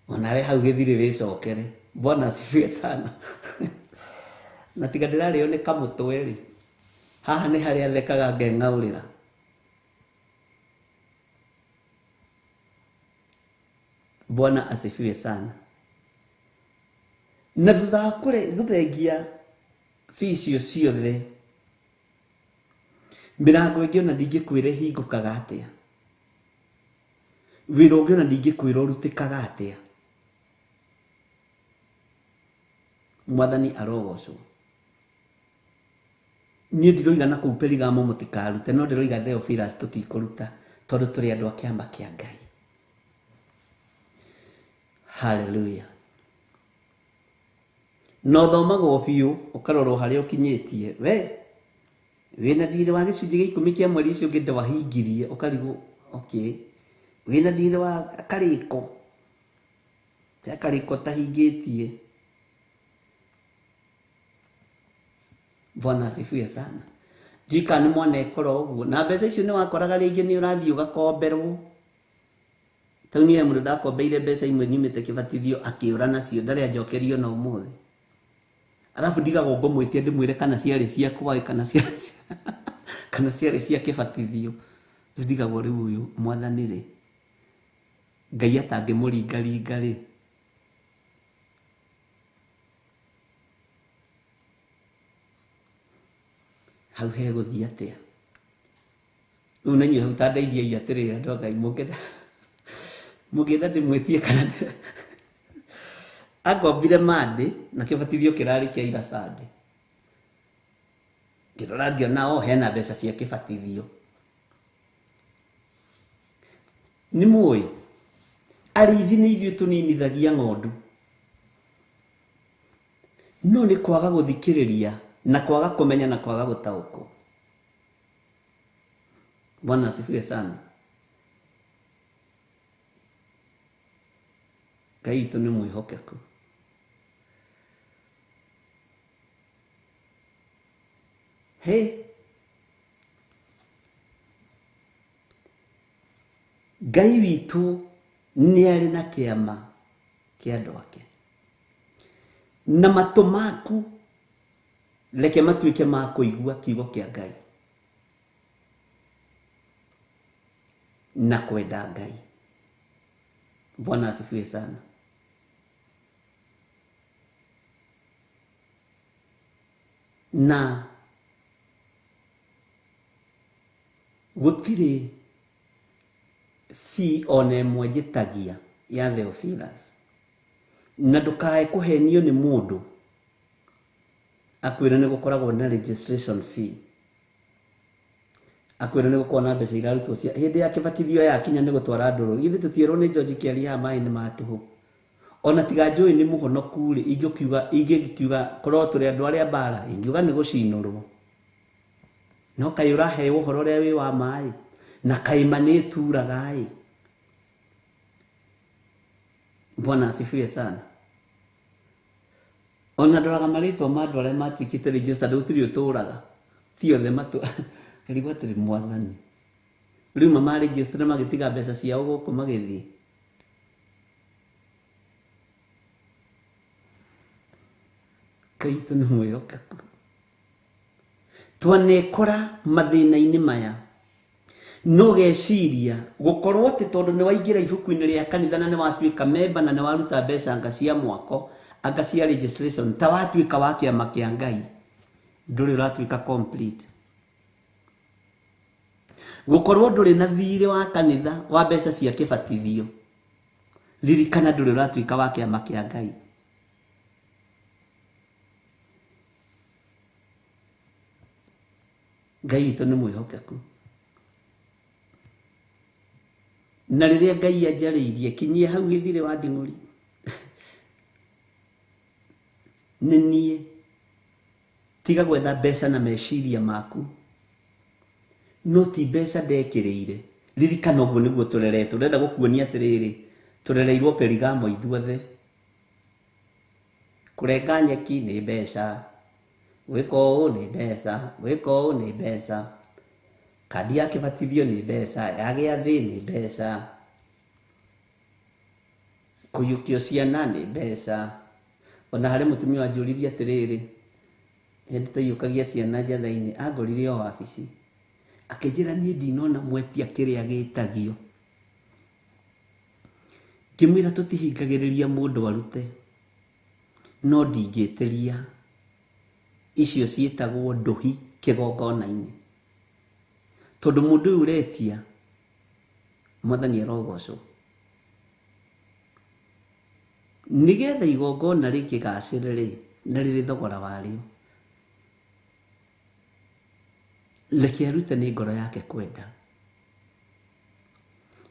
Onare hau gĩthirĩ wĩcokere. Bwana asifiwe sana. Na tiga ndĩrarĩo nĩ kamũtwe rĩ, haha nĩ harĩa thekaga ngeng'aũrĩra. Bwana asifiwe sana. Na thutha wa gũthengia fee icio ciothe, mĩrango ĩngĩ ona ndingĩkwĩra ĩhingũkaga atĩa. wĩra ũngĩ ona ndingĩkwĩra ũrutĩkaga atĩa. Mwathani arogocwo. Niĩ ndiroiga na kũu Perigamo mũtikarute, no ndiroiga Theophilus tũtikũruta tondũ tũrĩ andũ a kĩama kĩa Ngai. Hallelujah. No thomagwo biũ ũkarorwo harĩa ũkinyĩtie. Wĩna thirĩ wa gĩcunjĩ gĩa 10 kĩa mweri ũcio ũngĩ ndwahingirie ũkarigwo okay. Wĩna thirĩ wa karĩko tahingĩtie. Bwana asifiwe sana. Jika nĩ mwana ekora ũguo na mbeca icio nĩ wakoraga rĩngĩ nĩ ũrathiĩ ũgakomberwo. Taunire mũndũ ndakombeire mbeca imwe nyumĩte kĩbatithio akĩũra nacio ndarĩ anjokerio na ũmũthĩ. Arabu ndigagwo ngomwĩtia ndĩmwĩre kana ciarĩ ciakwa kana ciarĩ cia kĩbatithio. Ndigagwo rĩu ũyũ Mwathani rĩ Ngai atangĩmũringaringa rĩ hau hegũthiĩ atĩa. Rĩu nanyuĩ hau ta ndeithiai atĩrĩrĩ andũ a Ngai mũngĩenda ndĩmwĩtie kana akombire Monday na kĩbatithio kĩrarĩ kĩa ira Sunday. Ngĩrora ngĩona hena mbeca cia kĩbatithio. Nĩ mũĩ arĩithi nĩ ithuĩ tũninithagia ng'ondu, no nĩ kwaga gũthikĩrĩria na kwaga kũmenya na kwaga gũtaũkwo. Bwana asifiwe sana. Ngai witũ nĩ mwĩhokeku. Ngai witũ nĩ arĩ na kĩama kĩa andũ ake. Na matũ maku reke matuĩke ma kũigua kiugo kĩa Ngai na kwenda Ngai. Bwana asifiwe sana. Na gũtirĩ si one ĩmwe njĩtagia ya Theophilus na ndũkae kũhenio nĩ mũndũ akwĩra nĩ gũkoragwo na registration fee, akwĩra nĩ gũkorwo na mbeca irarutwo cia hĩndĩ ya kĩbatithio yakinya nĩ gũtwara ndũrũ. Ithuĩ tũtierwo nĩ George Kĩari haha maĩ nĩ matũhũ. Ona tiga njũĩ nĩ mũhonoku rĩ ingĩkiuga korwo tũrĩ andũ arĩa mbara ingiuga nĩ gũcinũrwo. No kaĩ ũraheo ũhoro ũrĩa wĩ wa maĩ na kaima nĩ turaga ĩ. Bwana asifiwe sana. Ona ndoraga marĩtwa ma andũ arĩa matuĩkĩte registered gũtirĩ ũtũraga ti othe karigwo atĩrĩ Mwathani. Rĩu mama registered magĩtiga mbeca ciao gũkũ magĩthiĩ. Ngai witũ nĩ mwĩhokeku. Twanekora mathĩna-inĩ maya no geciria gũkorwo atĩ tondũ nĩ waingĩra ibuku-inĩ rĩa kanitha na nĩ watuĩka memba na nĩ waruta mbeca anga cia mwako anga cia registration ta watuĩka wa kĩama kĩa Ngai ndũrĩ ũratuĩka complete. Gũkorwo ndũrĩ na thirĩ wa kanitha wa mbeca cia kĩbatithio ririkana ndũrĩ ũratuĩka wa kĩama kĩa Ngai. Ngai witũ nĩ mwĩhokeku. Na rĩrĩa Ngai anjarĩirie kinyie hau gĩthirĩ wa nding'ũri nĩ niĩ tiga gwetha mbeca na meciria maku no ti mbeca ndekĩrĩire. Ririkana ũguo nĩguo tũreretwo. Ndĩrenda gũkuonia atĩrĩrĩ tũrereirwo Perigamo ithuothe. Kũrenga nyeki nĩ mbeca, gwĩka ũũ nĩ mbeca, gwĩka ũũ nĩ mbeca, kandi ya kĩbatithio nĩ mbeca, ya gĩathĩ nĩ mbeca, kũiyũkio ciana nĩ mbeca. Ona harĩ mũtumia wanjũririe atĩrĩrĩ hĩndĩ tũiyũkagia ciana njatha-inĩ angorire o wabici akĩnjĩra niĩ ndinona mwetia kĩrĩa gĩtagio. Ngĩmwĩra tũtihingagĩrĩria mũndũ arute no ndingĩtĩria icio ciĩtagwo ndũhi kĩgongona-inĩ tondũ mũndũ ũyũ ũretia Mwathani arogocwo nigetha igongona rĩkĩgacĩre na rĩrĩ thogora warĩo, reke arute nĩ ngoro yake kwenda.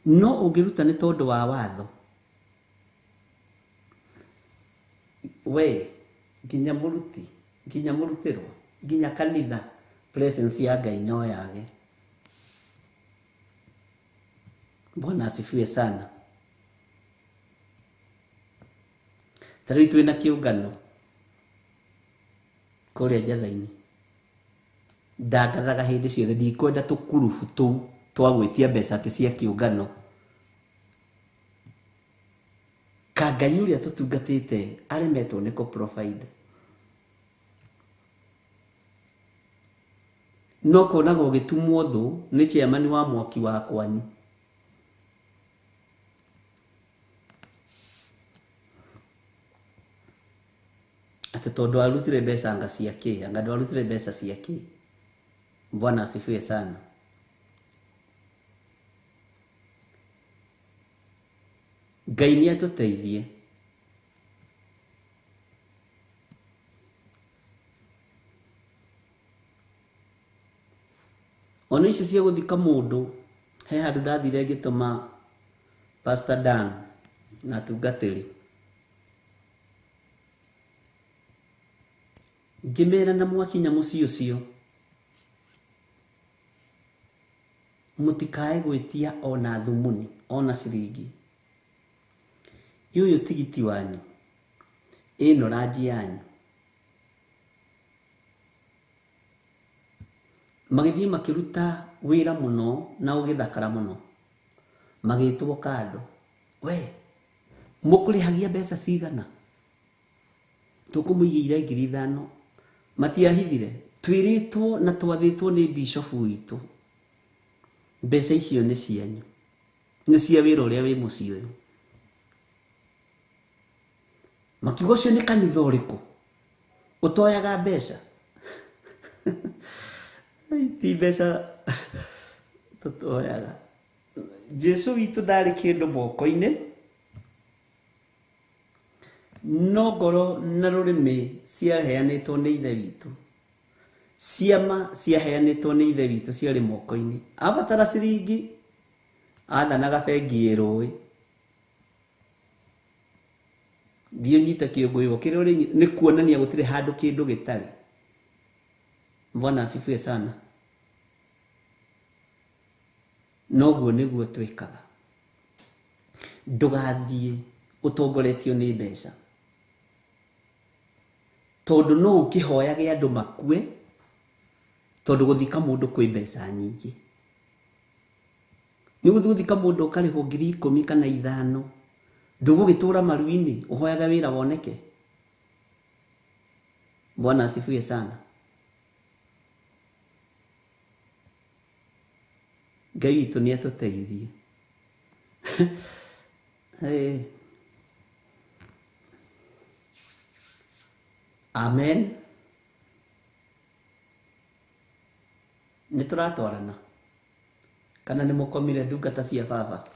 No ũngĩruta nĩ tondũ wa watho, we nginya mũruti, nginya mũrutĩrwo, nginya kanitha, presence ya Ngai no yage. Bwana asifiwe sana. Tarĩu twĩna kĩũngano kũrĩa Njatha-inĩ, ndangathaga hĩndĩ ciothe ndikwenda tũkurubu tũu twa gwĩtia mbeca atĩ cia kĩũngano. Ka Ngai ũrĩa tũtungatĩte aremetwo nĩ kũ-provide. No kuonaga ũgĩtumwo thũ nĩ chairman wa mwaki wa kwanyu. Atĩ tondũ arutire mbeca anga ciake, anga ndwarutire mbeca ciake. Bwana asifiwe sana. Ngai nĩ atũteithie. Ona icio cia gũthika mũndũ, he handũ ndathire ngĩtũma Pastor Dan na atungatĩri, ngĩmera na mwakinya mũciĩ ũcio, mũtikae gwĩtia ona thumuni, ona ciringi. Yuyu tigiti wanyu, ĩno ranji yanyu. Magĩthiĩ makĩruta wĩra mũno na ũgĩthakara mũno, magĩtwo kando. We, mũkũrĩhagia mbeca cigana? Tũkũmũigĩire 5,000. Matiahithire, twĩrĩtwo na twathĩtwo nĩ bishop witũ, mbeca icio nĩ cianyu, nĩ cia wĩra ũrĩa wĩ mũciĩ ũyũ. Makiuga ũcio nĩ kanitha ũrĩkũ ũtoyaga mbeca? Ti mbeca tũtoyaga. Jesu witũ ndarĩ kĩndũ moko-inĩ, no ngoro na rũrĩmĩ ciaheanĩtwo nĩ ithe witũ. Ciama ciaheanĩtwo nĩ ithe witũ ciarĩ moko-inĩ. Abatara ciringi, athanaga bengi ĩrũĩ. Thiĩ ũnyite kĩũngũĩro kĩrĩa nĩ kuonania gũtirĩ handũ kĩndũ gĩtarĩ. Bwana asifiwe sana. Noguo nĩguo twĩkaga. Ndũgathiĩ ũtongoretio nĩ mbeca, tondũ no ũkĩhoyage andũ makue, tondũ gũthika mũndũ kwĩ mbeca nyingĩ. Nĩ gũthika mũndũ ũkarĩhwo 10,000 kana 5,000, ndũgũgĩtũra maru-inĩ ũhoyaga wĩra woneke. Bwana asifiwe sana. Ngai witũ nĩ atũteithie. Amen. Nĩ tũratwarana kana nĩ mũkomire ndungata cia baba?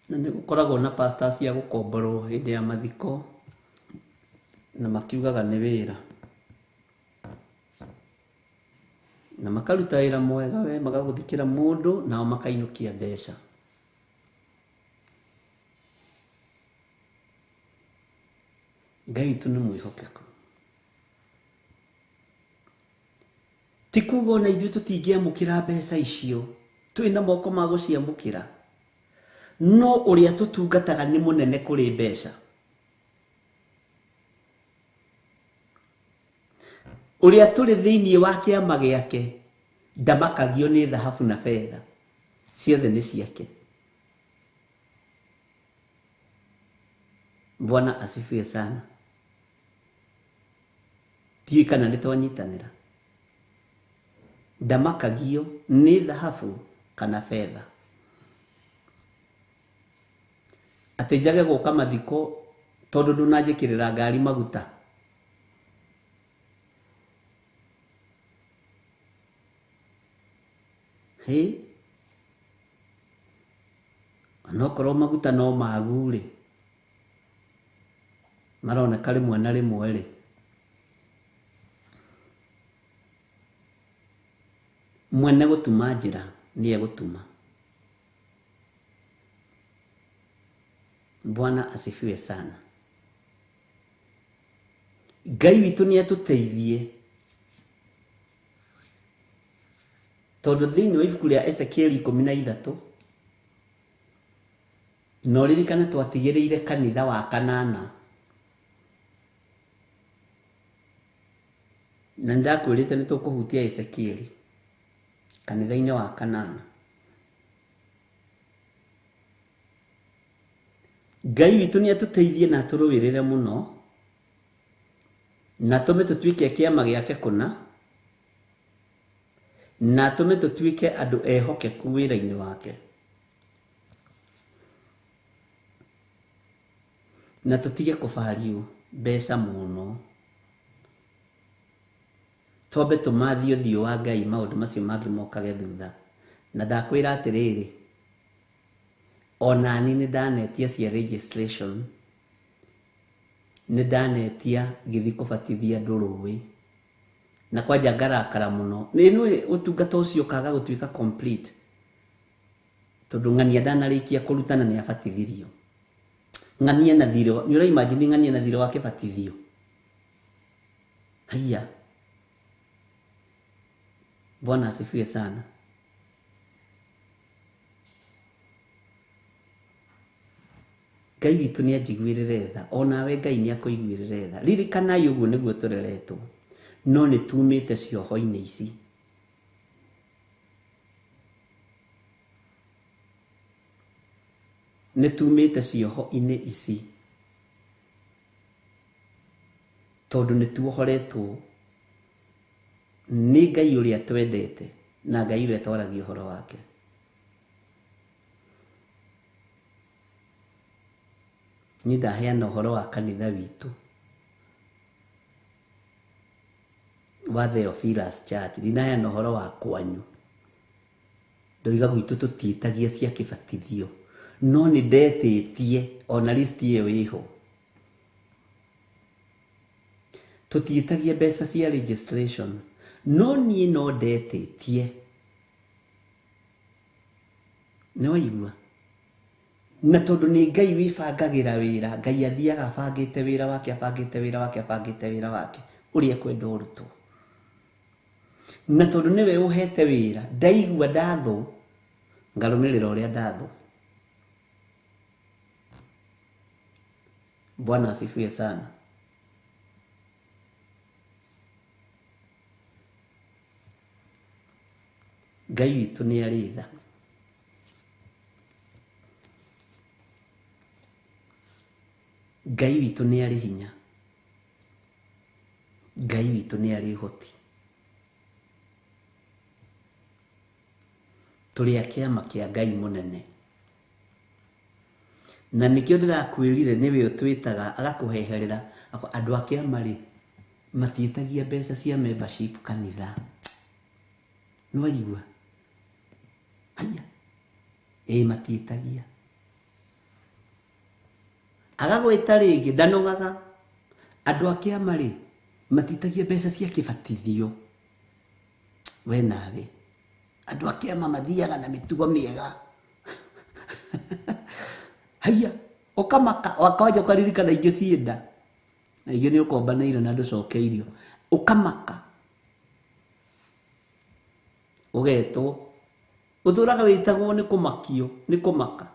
Na nĩ gũkoragwo na pastor cia gũkomborwo hĩndĩ ya mathiko, na makiugaga nĩ wĩra, na makaruta wĩra mwega, we magagũthikĩra mũndũ nao makainũkia mbeca. Ngai witũ nĩ mwĩhokeku. Ti kuuga ona ithuĩ tũtingĩamũkĩra mbeca icio, twĩna moko ma gũciamũkĩra, no ũrĩa tũtungataga nĩ mũnene kũrĩ mbeca. Ũrĩa tũrĩ thĩinĩ wa kĩama gĩake ndamakagio nĩ thahabu na fedha, ciothe nĩ ciake. Bwana asifiwe sana. Tiĩ kana nĩ twanyitanĩra. Ndamakagio nĩ thahabu kana fedha. Atĩ njage gũka mathiko tondũ ndũnanjĩkĩrĩra ngari maguta. onokorwo maguta no magu rĩ, maroneka rĩmwe na rĩmwe rĩ, mwene gũtuma njĩra nĩe gũtuma. Bwana asifiwe sana. Ngai witũ nĩ atũteithie, tondũ thĩinĩ wa ibuku rĩa Ezekieli 13 no ririkane twatigĩrĩire kanitha wa Kanana, na ndakwĩrĩte nĩ tũkũhutia Ezekieli kanitha-inĩ wa Kanana. Ngai witũ nĩ atũteithie na atũrũĩrĩre mũno, na tũme tũtuĩke kĩama gĩake kũna, na tũme tũtuĩke andũ ehokeku wĩra-inĩ wake, na tũtige kũbario mbeca mũno, twambe tũmathie ũthiũ wa Ngai maũndũ macio mangĩ mokage thutha. Na ndakwĩra atĩrĩrĩ, ona ni nĩ ndanetia cia registration, nĩ ndanetia gĩthi kũbatithia andũ rũĩ, na kwanja ngarakara mũno. Nĩ ũtungata ũcio kaga gũtuĩka complete, tondũ ng'ania ndanarĩkia kũrutana nĩ abatithirio. Ng'ania na thirĩ, nĩ ũra imagine ng'ania na thirĩ wa kĩbatithio. Haya, Bwana asifiwe sana. Ngai witũ nĩ anjiguĩrĩre tha, onawe Ngai nĩ akũiguĩrĩre tha. Ririkanai ũguo nĩguo tũreretwo, no nĩ tumĩte cioho-inĩ ici. Nĩ tumĩte cioho-inĩ ici, tondũ nĩ tuohoretwo nĩ Ngai ũrĩa twendete na Ngai ũrĩa twaragia ũhoro wake. Nĩ ndaheana ũhoro wa kanitha witũ wa Theophilus Church, ndinaheana ũhoro wa kwanyu. Ndoiga gwitũ tũtiĩtagia cia kĩbatithio, no nĩ ndetĩtie ona list ĩyo ĩho. Tũtiĩtagia mbeca cia registration, no niĩ no ndetĩtie. Nĩ waigua? Na tondũ nĩ Ngai wĩbangagĩra wĩra, Ngai athiaga abangĩte wĩra wake, abangĩte wĩra wake, abangĩte wĩra wake ũrĩa kwenda ũrutwo. Na tondũ nĩwe ũhete wĩra, ndaigua ndathũ, ngarũmĩrĩra ũrĩa ndathũ. Bwana asifiwe sana. Ngai witũ nĩ arĩ tha. Ngai witũ nĩ arĩ hinya. Ngai witũ nĩ arĩ hoti. Tũrĩ a kĩama kĩa Ngai mũnene. Na nĩkĩo ndĩrakwĩrire nĩwe ũtwĩtaga agakũheherera andũ a kĩama rĩ, matiĩtagia mbeca cia membership kanitha. Nĩ waigua? Haya, matiĩtagia. Agagwĩta rĩngĩ ndanogaga, andũ a kĩama rĩ, matiĩtagia mbeca cia kĩbatithio. We nawe, andũ a kĩama mathiaga na mĩtugo mĩega. Haya, ũkamaka, wakawaja ũkaririkana ingĩ cienda, na ingĩ nĩ ũkombanĩire na ndũcokeirio. Ũkamaka, ũgetwo, ũthũraga wĩtagwo nĩ kũmakio, nĩ kũmaka,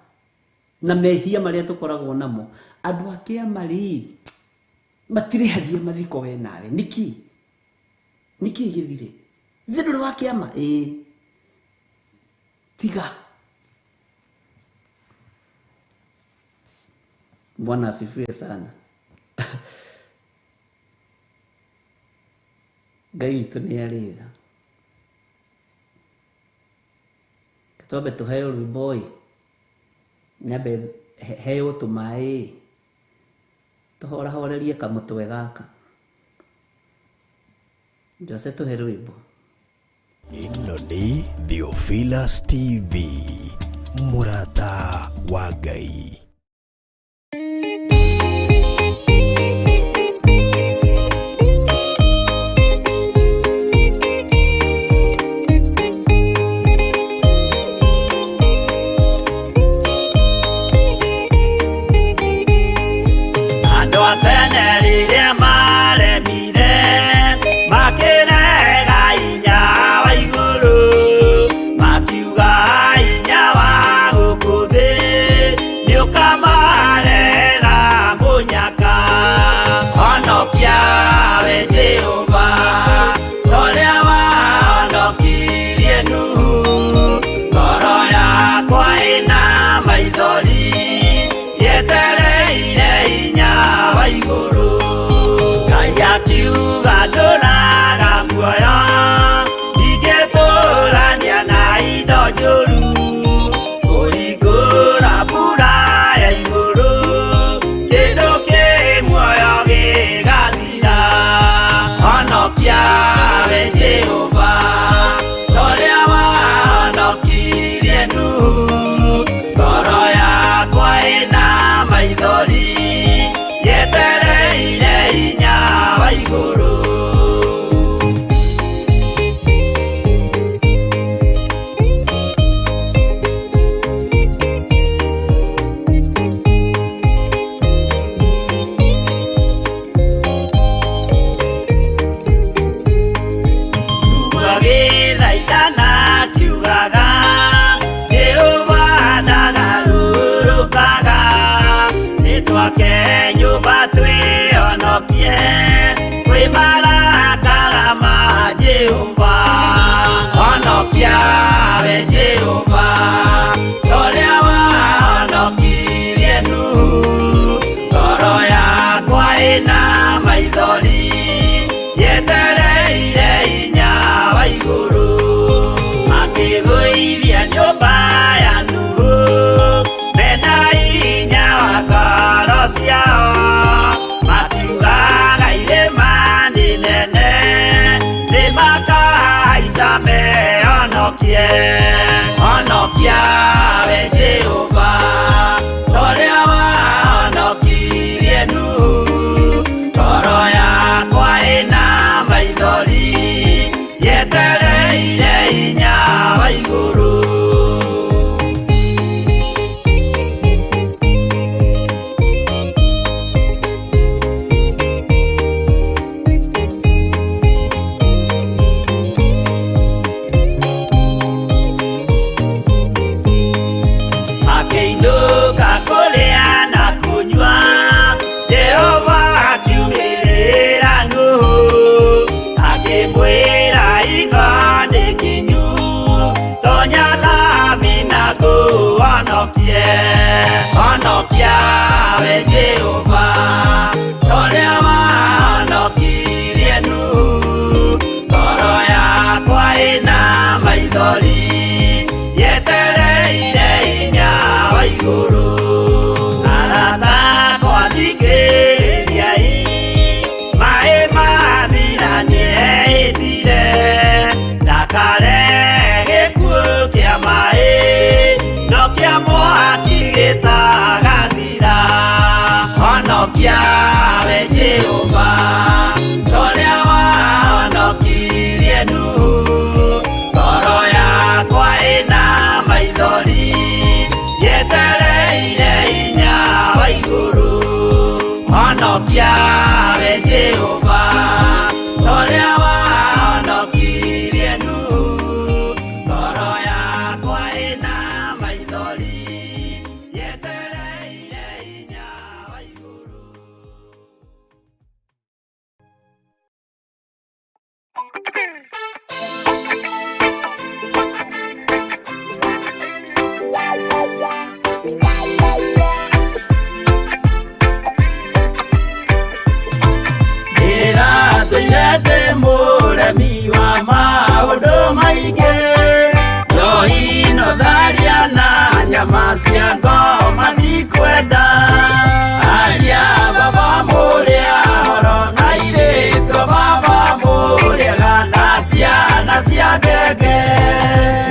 na mehia marĩa tũkoragwo namo. Andũ a kĩama rĩ, matirĩhagia mathiko we nawe. Nĩkĩ gĩthire? Ithe ndũrĩ wa kĩama? Tiga. Bwana asifiwe sana. Ngai witũ nĩ arĩ tha. Twambe tũheo rwĩmbo ĩ, nyambe heo tũmaĩ, tũhorahorerie kamũtwe gaka. Jose tũhe rwĩmbo. Ĩno nĩ Theophilus TV. mũrata wa Ngai.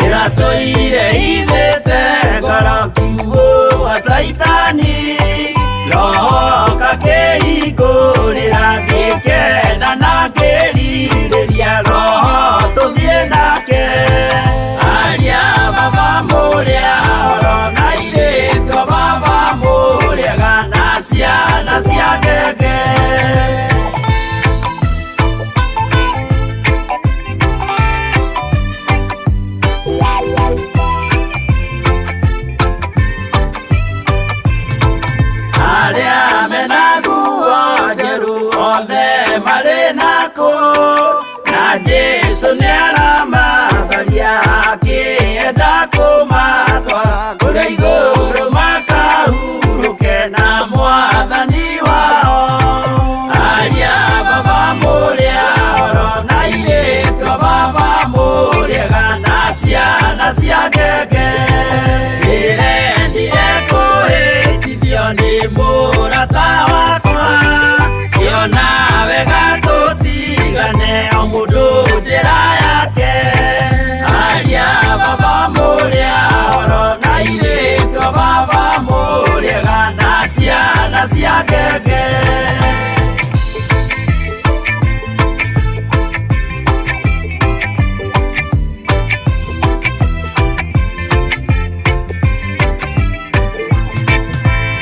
Ira toire ithete Saitani roho kakĩhingũrĩra ngĩkena na ngĩrirĩria roho tũthiĩ nake aria baba mũrĩa oro na irĩko baba mũrĩega na ciana cia ngenge Jesu nĩaramacaria akĩenda kũmatwara kũrĩa igũrũ makahurũke na Mwathani wao aria baba mũrĩa oro na irĩko baba mũrĩega na ciana cia ngenge ndĩrendire kũhĩtithio nĩ mũrata wakwa kĩona wega tũtigane o mũndũ njĩra yake aria baba mũrĩa oro na irĩko baba mũrĩega na ciana cia ngenge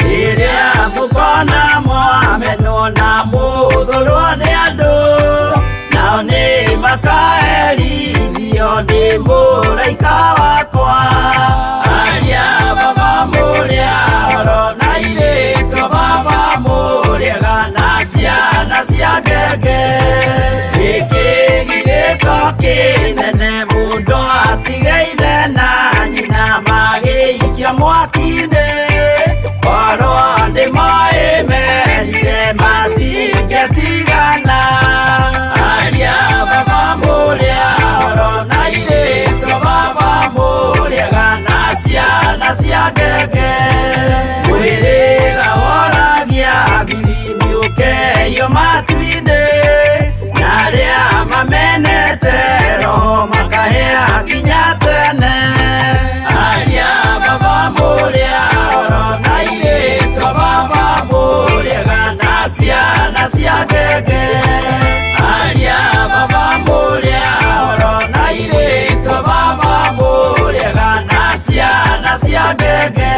rĩrĩa mũkona mwamenwo na mũthũrwo nĩ andũ nao nĩ makaherithio nĩ mũraika wakwa aria baba mũrĩa oro na irĩko baba mũrĩega na ciana cia ngenge gĩkĩgirĩko kĩnene mũndũ atigeire na nyina magĩikia mwaki-inĩ oro nĩmoĩmerire matingĩtigana aria baba mũrĩa oro na irĩko baba mũrĩega na ciana cia ngenge mwĩrĩga woragia birimi ũkeio matu-inĩ na arĩa mamenete roho makahĩa nginya tene aria baba mũrĩa oro na irĩko baba mũrĩega na ciana cia ngenge aria baba mũrĩa oro na irĩko baba mũrĩega na ciana cia ngenge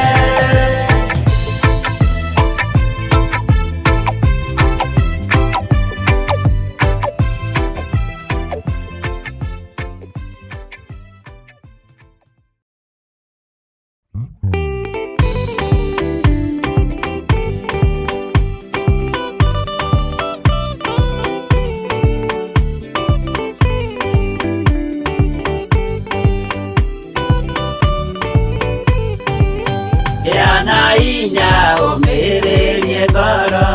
inya ũmĩrĩrie ngoro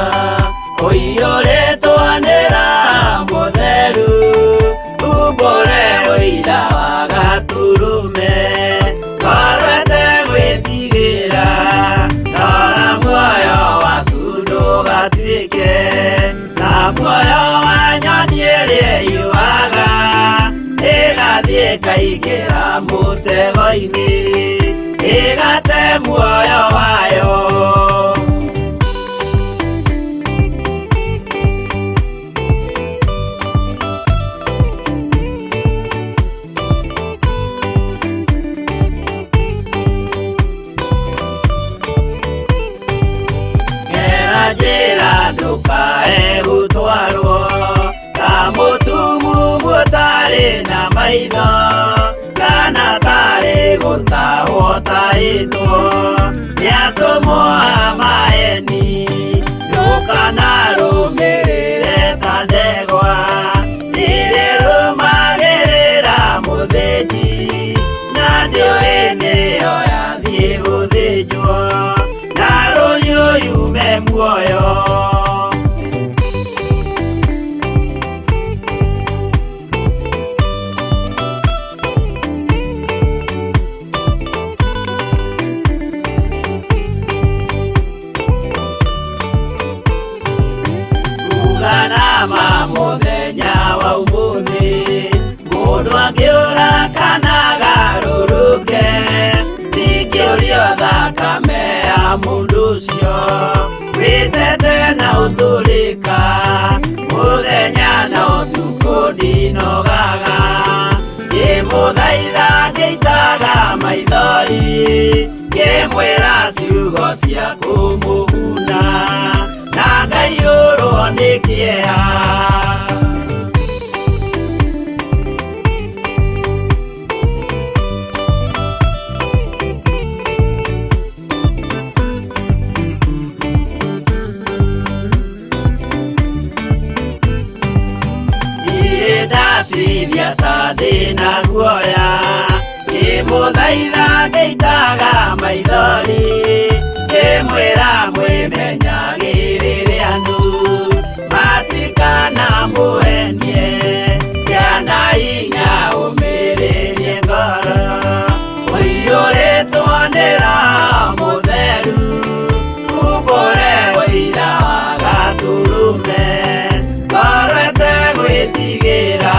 ũiyũrĩtwo nĩ Roho Mũtheru umbũre ũira wa Gatũrũme ngoro ĩtegwĩtigĩra rora muoyo waku ndũgatuĩke na muoyo wa nyoni ĩrĩa ĩyũaga ĩgathiĩ ĩkaingĩra mũtego-inĩ ĩgate muoyo wayo gera njĩra ndũkae gũtwarwo ta mũtumumu ũtarĩ na maitho kana tarĩ gũtahwo tahĩtwo nĩ atũmwo a maeni ndũkanarũmĩrĩre ta ndegwa rĩrĩ rũmagĩrĩra mũthĩnji na ndĩũĩ nĩyo yathiĩ gũthĩnjwo na rũnyũyume muoyo mũthenya wa ũmũthĩ mũndũ angĩũra kana garũrũke ikĩũrio thakame ya mũndũ ũcio wĩtete na ũthũrĩka mũthenya na ũtukũ ndinogaga ngĩmũthaitha ngĩitaga maithori ngĩmwĩra ciugo cia kũmũguna na ngaiyũrwo nĩ kĩeha. Ndatithia ta ndĩna guoya ngĩmũthaitha ngĩitaga maithori ngĩmwĩra mwĩmenyagĩrĩre andũ matikana mũhenie gĩana hinya ũmĩrĩrie ngoro ũiyũrĩtwo nĩ Roho Mũtheru umbũre ũira wa Gatũrũme ngoro ĩtegwĩtigĩra.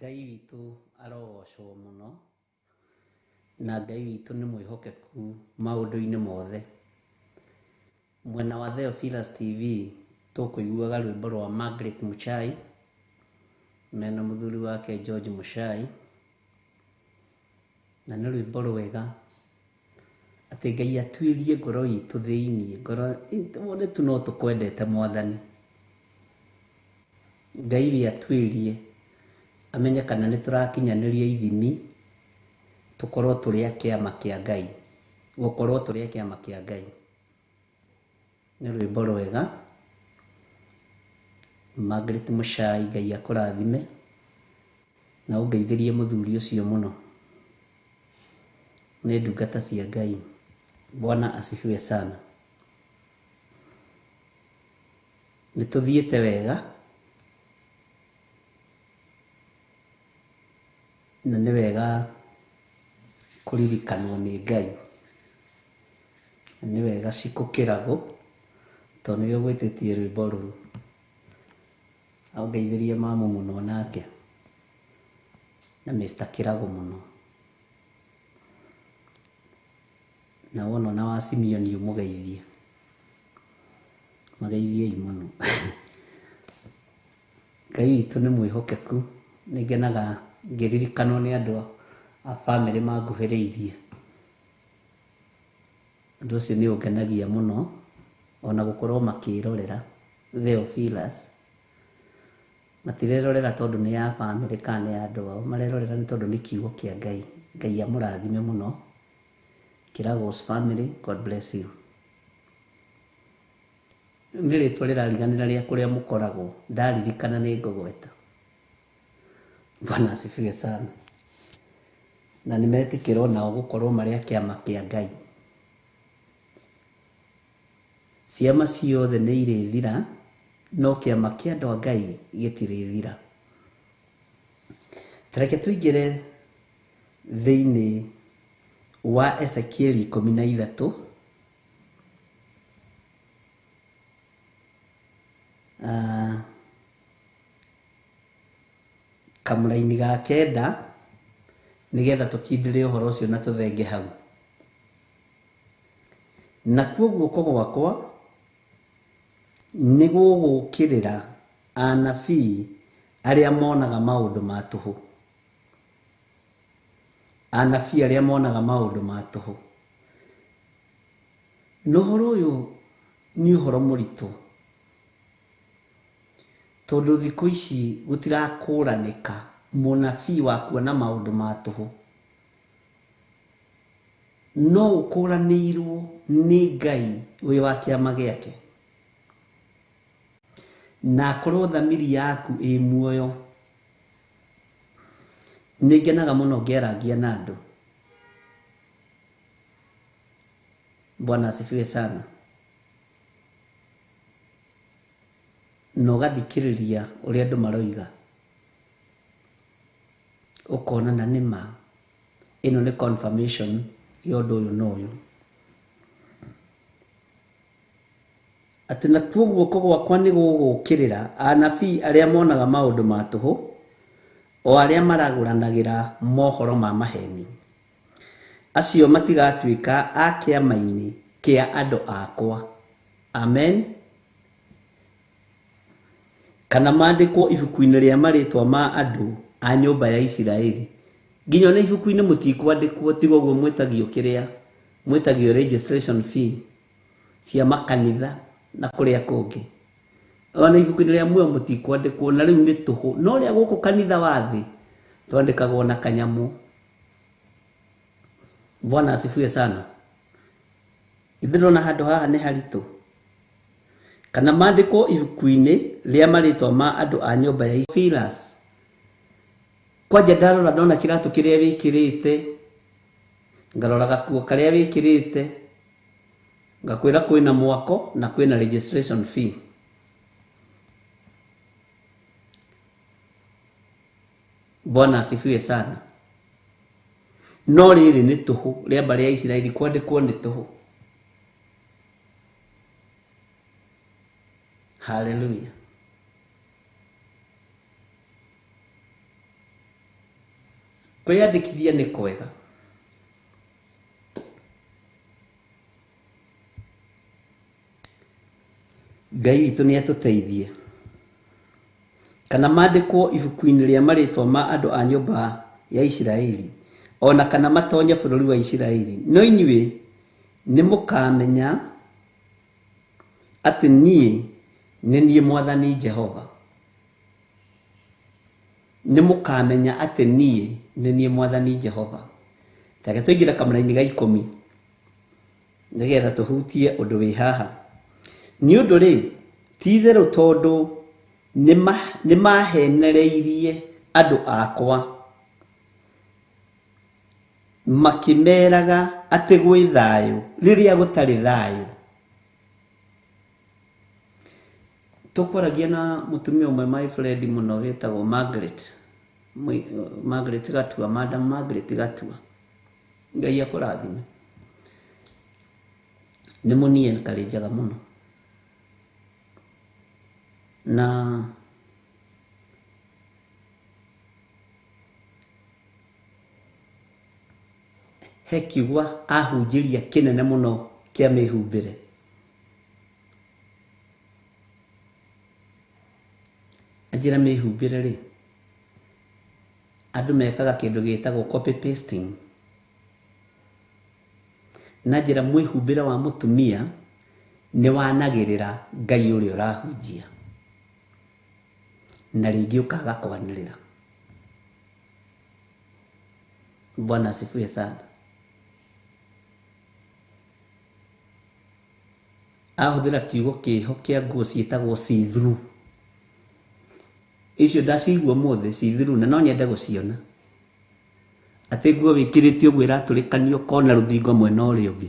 Ngai witũ arogocwo mũno na Ngai witũ nĩ mwĩhokeku maũndũ-inĩ mothe. Mwena wa Theophilus TV tũkũiguaga rwĩmbo rwa Margaret Muchai mena mũthuri wake George Muchai, na nĩ rwĩmbo rwega atĩ Ngai atuĩrie ngoro itũ thĩiniĩ, ngoro wone tu no tũkwendete Mwathani. Ngai we atuĩrie amenye kana nĩ tũrakinyanĩria ithimi tũkorwo tũrĩ a kĩama kĩa Ngai, gũkorwo tũrĩ a kĩama kĩa Ngai. Nĩ rwĩmbo rwega. Margaret Muchai, Ngai akũrathime na ũngeithĩrie mũthuri ũcio mũno, nĩ ndungata cia Ngai. Bwana asifiwe sana. Nĩ tũthiĩte wega na nĩ wega kũririkanwo nĩ Ngai, nĩ wega cikũ kĩrago tondũ nĩwe ũgwĩtĩtie rwĩmbo rũu. Aũngeithĩrie mamu mũno nake na Mr. Kĩrago mũno, na wona na wa Simeon ũmũgeithie, mageithiei mũno. Ngai witũ nĩ mwĩhokeku, nĩ ngenaga ngĩririkanwo nĩ andũ a bamĩrĩ manguhĩrĩirie. Ũndũ ũcio nĩ ũngenagia mũno, ona gũkorwo makĩrorera Theophilus. Matirerorera tondũ nĩ ya bamĩrĩ kana nĩ ya andũ ao, marerorera nĩ tondũ nĩ kiugo kĩa Ngai. Ngai amũrathime mũno. Kĩrago's family, God bless you. Nĩ rĩtwa rĩrariganĩra rĩa kũrĩa mũkoragwo, ndaririkana nĩ ngũgweta. Bwana asifiwe sana. Na nĩmetĩkĩra nao gũkorwo marĩ a kĩama kĩa Ngai. Ciama ciothe nĩ irĩthira, no kĩama kĩa andũ a Ngai gĩtirĩthira. Tareke tũingĩre thĩinĩ wa Ezekiel 13 kamũraini ga kenda nigetha tukindire uhoro ucio na tuthenge hau. Na kuoguo ko gwakwa ni gũgũkĩrĩra anabii arĩa monaga maũndũ ma tũhũ. Anabii arĩa monaga maũndũ ma tũhũ. Na ũhoro ũyũ nĩ ũhoro mũritũ, tondũ thikũ ici gũtirakũranĩka mũnabii wa kuona maũndũ ma tũhũ. No ũkũranĩirwo nĩ Ngai wĩ wa kĩama gĩake, na akorwo thamiri yaku ĩ muoyo. Nĩngenaga mũno ngĩarangia na andũ. Bwana asifiwe sana. Na ũgathikĩrĩria ũrĩa andũ maroiga, ũkona na nĩma ĩno nĩ confirmation ya ũndũ ũyũ na ũyũ. Atĩ na kuoguo ko gwakwa nĩ gũgũkĩrĩra anabii arĩa monaga maũndũ ma tũhũ, o arĩa maragũranagĩra mohoro ma maheni. Acio matigatuĩka a kĩama-inĩ kĩa andũ akwa. Amen. Kana mandĩkwo ibuku-inĩ rĩa marĩtwa ma andũ a nyũmba ya Isiraeli. Nginya na ibuku-inĩ mũtikwandĩkwo, tiga ũguo mwĩtagio kĩrĩa, mwĩtagio registration fee cia makanitha na kũrĩa kũngĩ. Ona ibuku-inĩ rĩa muoyo mũtikwandĩkwo, na rĩu nĩ tũhũ. No rĩa gũkũ kanitha wa thĩ twandĩkagwo na kanyamũ. Bwana asifiwe sana. Ithirona handũ haha nĩ haritũ. Kana mandĩkwo ibuku-inĩ rĩa marĩtwa ma andũ a nyũmba ya Isiraeli. Kwanja ndarora ndona kĩratũ kĩrĩa wĩkĩrĩte, ngarora gakuo karĩa wĩkĩrĩte, ngakwĩra kwĩna mwako na kwĩna registration fee. Bwana asifiwe sana. No rĩrĩ nĩ tũhũ, rĩamba rĩa Isiraeli kwandĩkwo nĩ tũhũ. Hallelujah. Kwĩyandĩkithia nĩ kwega. Ngai witũ nĩ atũteithie. Kana mandĩkwo ibuku-inĩ rĩa marĩtwa ma andũ a nyũmba ya Isiraeli, ona kana matonye bũrũri wa Isiraeli. No inyuĩ nĩ mũkamenya atĩ niĩ nĩ niĩ Mwathani Jehova. Nĩ mũkamenya atĩ niĩ nĩ niĩ Mwathani Jehova. Take tũingĩra kamũra-inĩ ga 10 nĩgetha tũhutie ũndũ wĩ haha. Nĩ ũndũ rĩ, ti itherũ tondũ nĩ mahenereirie andũ akwa, makĩmeraga atĩ gwĩ thayũ rĩrĩa gũtarĩ thayũ. Tũkwaragia na mũtumia ũmwe my friend mũno wĩtagwo Margaret Gatua, Madam Margaret Gatua. Ngai akũrathime. Nĩ mũnie karĩ njaga mũno. Na he kiugo ahunjĩria kĩnene mũno kĩa mĩhumbĩre. Anjĩra mĩhumbĩre rĩ, andũ mekaga kĩndũ gĩtagwo copy pasting. Na njĩra mwĩhumbĩre wa mũtumia nĩ wanagĩrĩra Ngai ũrĩa ũrahunjia, na rĩngĩ ũkaga kwanĩrĩra. Bwana asifiwe sana. Ahũthĩra kiugo kĩho kĩa nguo ciĩtagwo see through. Icio ndacigua mũthĩ see through, na no nyende gũciona. Atĩ nguo wĩkĩrĩte ũguo ĩratũrĩkanio kona rũthingo mwena ũrĩa ũngĩ.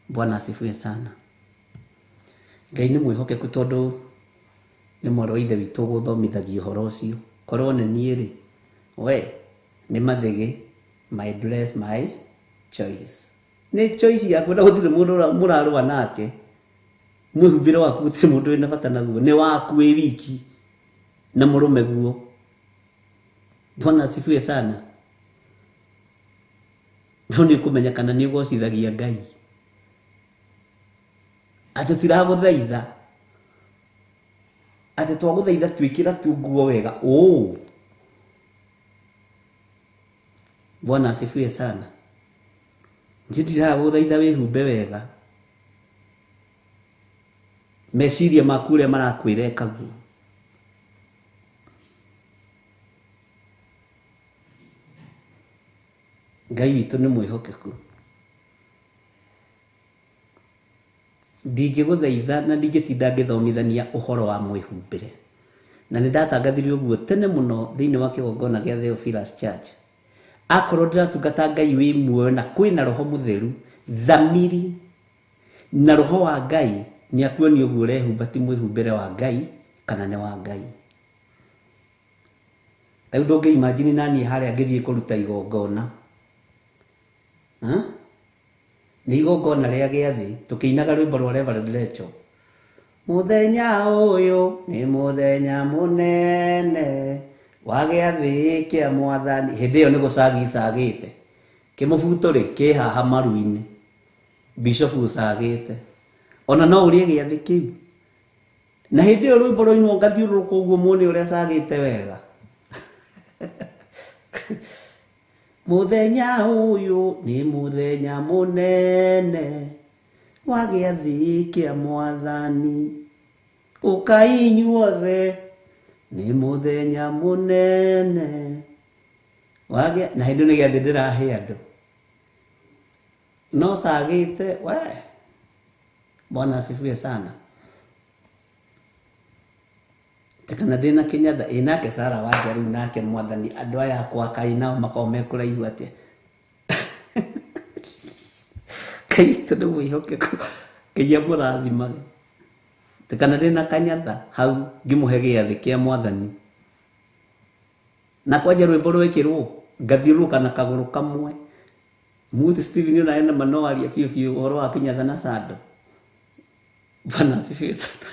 Bwana asifiwe sana. Ngai nĩ mwĩhokeku tondũ nĩ mwarĩ wa ithe witũ gũthomithagio ũhoro ũcio. Korwo nĩ niĩ rĩ, we nĩ mathege, my dress, my choice. Nĩ choice yaku, na gũtirĩ mũndũ mũrarũa nake. Mwĩhumbĩre waku gũtirĩ mũndũ wĩna bata naguo, nĩ waku wĩ wiki na mũrũme guo. Bwana asifiwe sana. No nĩ kũmenya kana nĩ ũgocithagia Ngai. Atĩ tiragũthaitha, atĩ twagũthaitha twĩkĩra tu nguo wega. Bwana asifiwe sana. Ndiragũthaitha wĩhumbe wega, meciria maku ũrĩa marakwĩra ekaguo. Ngai witũ nĩ mwĩhokeku. Ndingĩgũthaitha na ndingĩtinda ngĩthomithania ũhoro wa mwĩhumbĩre, na nĩ ndatangathire ũguo tene mũno thĩinĩ wa kĩgongona gĩa Theophilus Church. Akorwo ndiratungata Ngai wĩ muoyo na kwĩna roho mũtheru, thamiri na roho wa Ngai, nĩ akuonia ũguo ũrehumba ti mwĩhumbĩre wa Ngai kana nĩ wa Ngai. Rĩu ndũngĩimagine naniĩ harĩa ngĩthiĩ kũruta igongona, nĩ igongona rĩa gĩathĩ, tũkĩinaga rwĩmbo rwa Reverend Rachel. Mũthenya ũyũ nĩ mũthenya mũnene wa gĩathĩ kĩa Mwathani. Hĩndĩ ĩyo nĩ gũcagicagĩte, kĩmũbuto rĩ kĩ haha maru-inĩ, Bishop gũcagĩte, ona no ũrĩe gĩathĩ kĩu. Na hĩndĩ ĩyo rwĩmbo rũinwo ngathiũrũrũka ũguo muone ũrĩa cagĩte wega. Mũthenya ũyũ nĩ mũthenya mũnene wa gĩathĩ kĩa Mwathani, ũkai inyuothe, nĩ mũthenya mũnene wa gĩathĩ. Na hĩndĩ nĩ gĩathĩ ndĩrahe andũ, no cagĩte we. Bwana asifiwe sana. Kana ndĩna Kĩnyatha nake Sarah Wanja rĩu nake Mwathani, andũ aya akwa Kai nao makao mekũraihu atĩa. Ngai witũ nĩ mwĩhokeku, Ngai amũrathimage. Kana ndĩna Kanyatha hau ngĩmũhe gĩathĩ kĩa Mwathani, na kwanja rwĩmbo rwĩkĩrwo ngathiũrũrũka na kagũrũ kamwe. Muthi Stephen ũnaenda manoaria biũ ũhoro wa Kĩnyatha na Sando. Bwana asifiwe sana.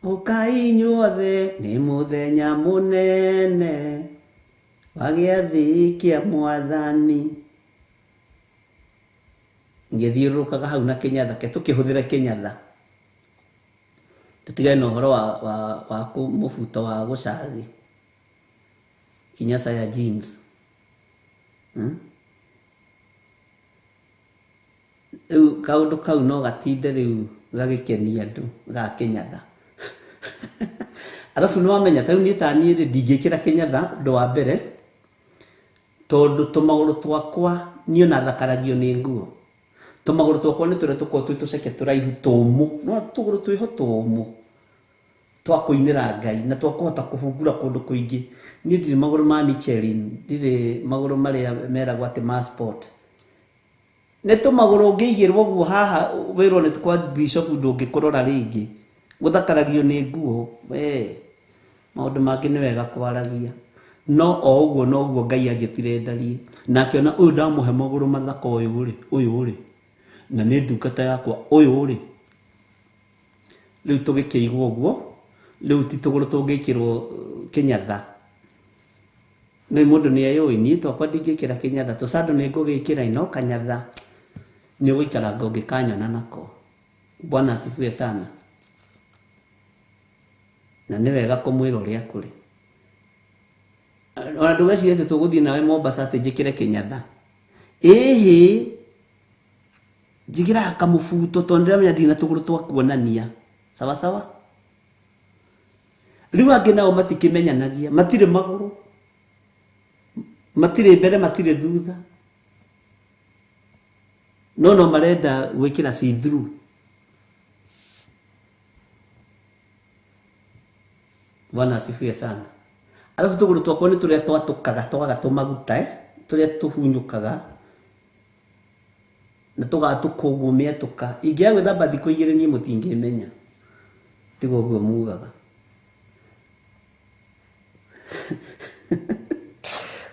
Ũkai inyuothe, nĩ mũthenya mũnene wa gĩathĩ kĩa Mwathani. Ngĩthiũrũrũkaga hau na Kĩnyatha, ke tũkĩhũthĩra Kĩnyatha, tũtigane na ũhoro wa mũbuto wa gũcagi kinyasa ya jeans. Rĩu kaũndũ kau no gatinde rĩu gagĩkenia andũ ga Kĩnyatha. Alafu nĩ wamenya ta rĩu niĩ ta niĩ ndingĩkĩra Kĩnyatha ũndũ wa mbere, tondũ tũmagũrũ twakwa niĩ na thakaragio nĩ nguo. Tũmagũrũ twakwa nĩ tũrĩa tũkoragwo twĩ tũceke tũraihu tũmũ, no tũgũrũ twĩho tũmũ twa kũinĩra Ngai na twakũhota kũhungura kũndũ kũingĩ. Niĩ ndirĩ magũrũ ma Michelin, ndirĩ magũrũ marĩa meragwo atĩ ma sport. Nĩ tũmagũrũ ũngĩigĩrwo ũguo haha wĩrwo nĩ kwa Bishop ndũngĩkũrora rĩngĩ, gũthakaragio nĩ nguo. Maũndũ mangĩ nĩ wega kwaragia, no o ũguo no ũguo Ngai anjĩtire ndarie, na akĩona ũyũ ndamũhe magũrũ mathaka ũyũ rĩ, na nĩ ndungata yakwa ũyũ rĩ. Rĩu tũgĩkĩigwo ũguo, rĩu ti tũgũrũ tũngĩkĩrwo Kĩnyatha. Nĩ mũndũ nĩ ayũĩ, niĩ twakwa ndingĩkĩra Kĩnyatha, tũcandũ nĩ ngũgĩkĩra, no Kanyatha nĩ ũgũikara ngũngĩkanyona nako. Bwana asifiwe sana. Na nĩ wega kũmwĩra ũrĩa kũrĩ. Ona ndũgecirie atĩ tũgũthiĩ nawe Mombasa atĩ njĩkĩre Kĩnyatha. Ĩhĩ njĩkĩraga kamũbuto tondũ ndĩramenya ndirĩ na tũgũrũ twa kuonania. Sawa sawa. Rĩu angĩ nao matikĩmenyanagia, matirĩ magũrũ, matirĩ mbere, matirĩ thutha, no marenda gwĩkĩra see through. Bwana asifiwe sana. Alafu tũgũrũ twakwa nĩ tũrĩa twatũkaga twaga tũmaguta, tũrĩa tũhunyũkaga na tũgatũka ũguo mĩatũka. Ingĩaga gwĩthamba thikũ igĩrĩ niĩ mũtingĩmenya, tiga ũguo mugaga.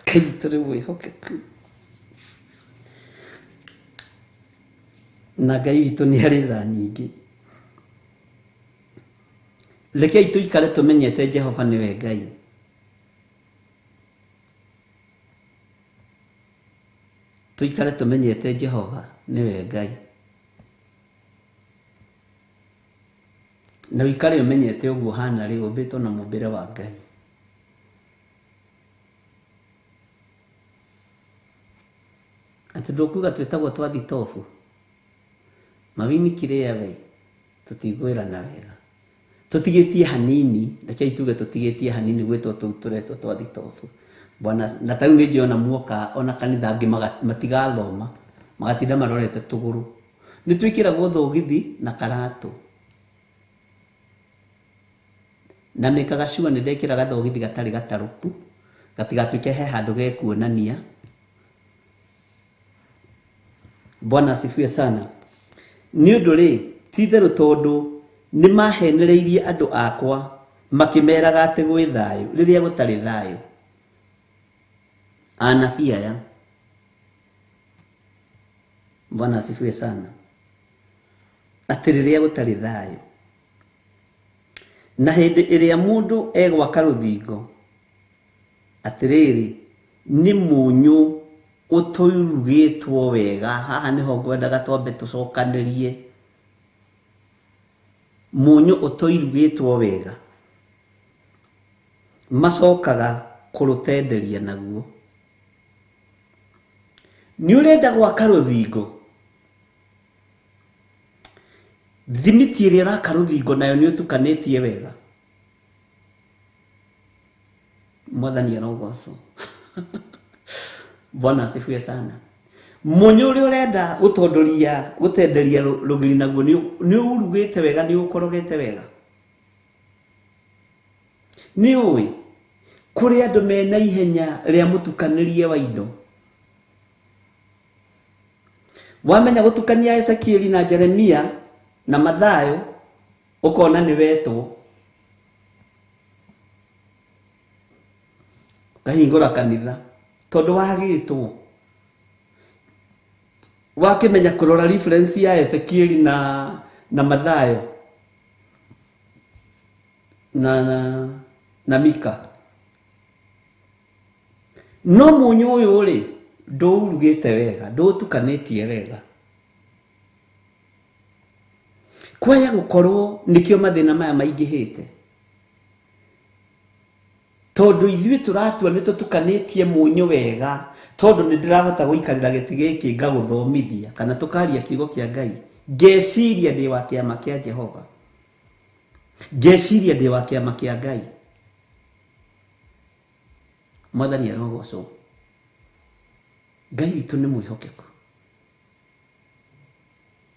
Ngai witũ nĩ mwĩhokeku, na Ngai witũ nĩ arĩ tha nyingĩ. rekei tuikare tumenyete Jehova niwe Ngai. Tuikare tumenyete Jehova niwe Ngai. Na wikare umenyete uguo hana ri umbitwo na mumbire wa Ngai. Ati ndukuga twetagwo twathitobu. Mawini kirea we tutigwira na wega. Tutigetie hanini, rekei tuge tutigetie hanini gwetwo tuturetwo twathitobu. Bwana na tariu ni jiona muoka ona kanitha ngi matigathoma magatinda marorete tuguru. Ni twikiragwo thogithi na karatu. Na mekaga sure ni ndekiraga thogithi gatari gataruku gatigatuike he handu gekuonania. Bwana asifiwe sana. Ni undu ri titheru tondu ni mahenereirie andu akwa makimeraga ati gwi thayu riria gutari thayu. Anafia ya. Bwana asifiwe sana. Ati riria gutari thayu. Na hindi iria mundu egwaka ruthingo. Atiriri ni munyu utoirugitwo wega. Haha niho ngwendaga twambe tucokanirie. Munyu utoirugitwo wega macokaga kurutenderia naguo. Ni urenda gwaka ruthingo, thimiti iria raka ruthingo nayo ni utukanitie wega. Mwathani arogocwo. Bwana asifiwe sana. Munyu uria urenda gutenderia rugiri naguo ni urugite wega, ni ukorogete wega. Ni uwi kuri andu mena ihenya ria mutukanirie wa indo. Wamenya gutukania Ezekieli na Jeremia na Mathayo ukona ni wetwo. Kahingura kanitha tondu wagitwo. Wakimenya kurora reference ya Ezekieli na Mathayo na Mika. No munyu uyu uri ndurugite wega, ndutukanitie wega. Kwaya gukorwo nikio mathina maya maingihite. Tondu ithui turatua ni tutukanitie munyu wega, tondu ni ndirahota guikarira giti giki ngaguthomithia kana tukaria kiugo kia Ngai. Ngeciria ndi wa kiama kia Jehova. Ngeciria ndi wa kiama kia Ngai. Mwathani arogocwo. Ngai witu ni mwihokeku.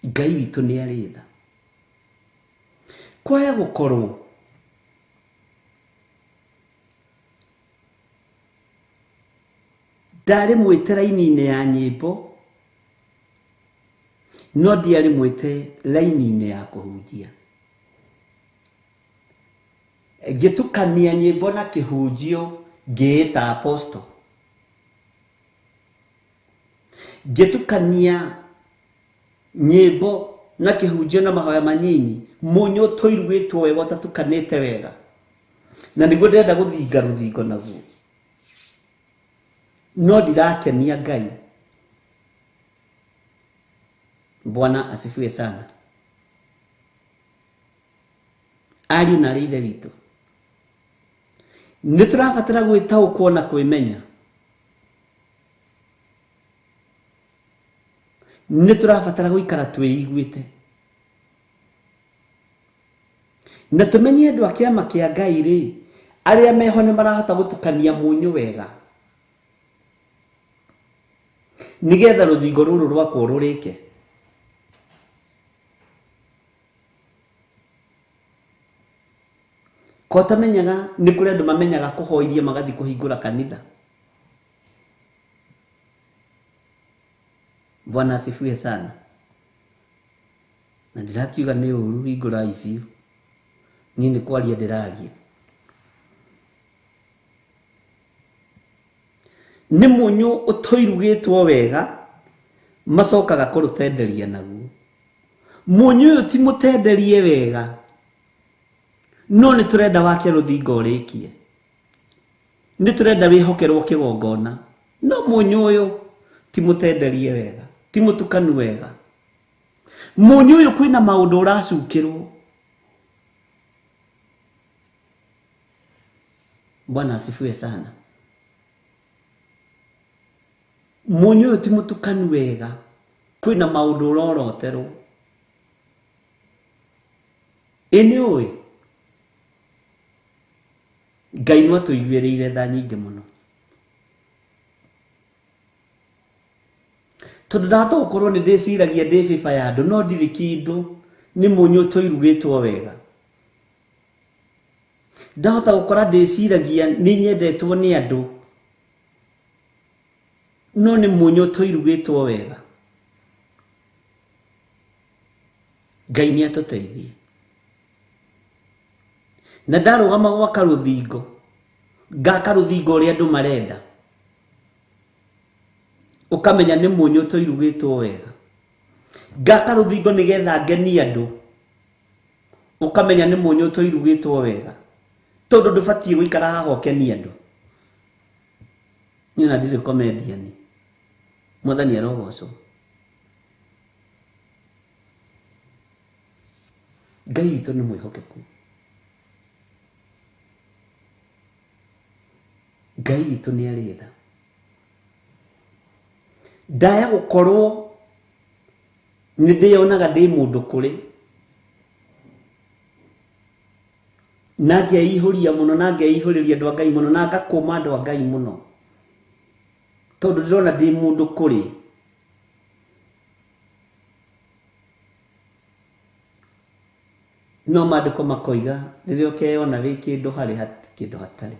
Ngai witu ni aritha. Kwaya gukorwo ndari mwite raini-ini ya nyimbo no ndiari mwite raini-ini ya kuhunjia. Ngitukania nyimbo na kihunjio ngiita apostle. Ngitukania nyimbo na kihunjio na mahoya manyinyi munyu toirugitwo wega tatukanite wega. Na niguo ndenda guthinga ruthingo naguo. No ndirakenia Ngai. Bwana asifiwe sana. Ariu na rithe witu, niturabatara gwitaukwo na kwimenya. Niturabatara guikara twiguite. Na tumenye andu a kiama kia Ngai ri aria meho ni marahota gutukania munyu wega. Nigetha ruthingo ruru rwakwo rurike. Ko tamenyaga ni kuri andu mamenyaga kuhoirie magathi kuhingura kanitha. Bwana asifiwe sana. Na ndirakiuga ni uru hingura ifiu. Ni kwaria ndiraria. Ni munyu utoirugitwo wega macokaga kurutenderia naguo. Munyu uyu ti mutenderie wega no nĩ tũrenda wake rũthingo ũrĩkie, nĩ tũrenda wĩhokerwo kĩgongona. No mũnyũ ũyũ ti mũtenderie wega, ti mũtukanu wega. Mũnyũ ũyũ kwĩna maũndũ ũracukĩrwo. Bwana asifiwe sana. Mũnyũ ũyũ ti mũtukanu wega, kwĩna maũndũ ũroroterwo. Ĩnĩ ũĩ Ngai no tũiguĩrĩire tha nyingĩ mũno. Tondũ ndahota gũkorwo nĩ ndĩciragia ndĩ bĩba ya andũ, no ndirĩ kĩndũ, nĩ mũnyũ tũirugĩtwo wega. Ndahota gũkora ndĩciragia nĩ nyendetwo nĩ andũ, no nĩ mũnyũ tũirugĩtwo wega. Ngai nĩ atũteithie. Na ndarũgama gwaka rũthingo, ngaka rũthingo ũrĩa andũ marenda, ũkamenya nĩ mũnyũ tũirugĩtwo wega. Ngaka rũthingo nĩgetha ngenie andũ, ũkamenya nĩ mũnyũ tũirugĩtwo wega. Tondũ ndũbatiĩ gũikara haha ũkenia andũ. Niĩ na ndirĩ comedian. Mwathani arogocwo. Ngai witũ nĩ mwĩhokeku. Ngai witũ nĩ arĩ tha. Ndaya gũkorwo nĩ ndĩyonaga ndĩ mũndũ kũrĩ, na ngeihũria mũno, na ngeihũrĩria andũ a Ngai mũno, na ngakũma andũ a Ngai mũno, tondũ ndĩrona ndĩ mũndũ kũrĩ. No maandĩko makoiga rĩrĩa ũkeyona wĩ kĩndũ harĩ kĩndũ hatarĩ.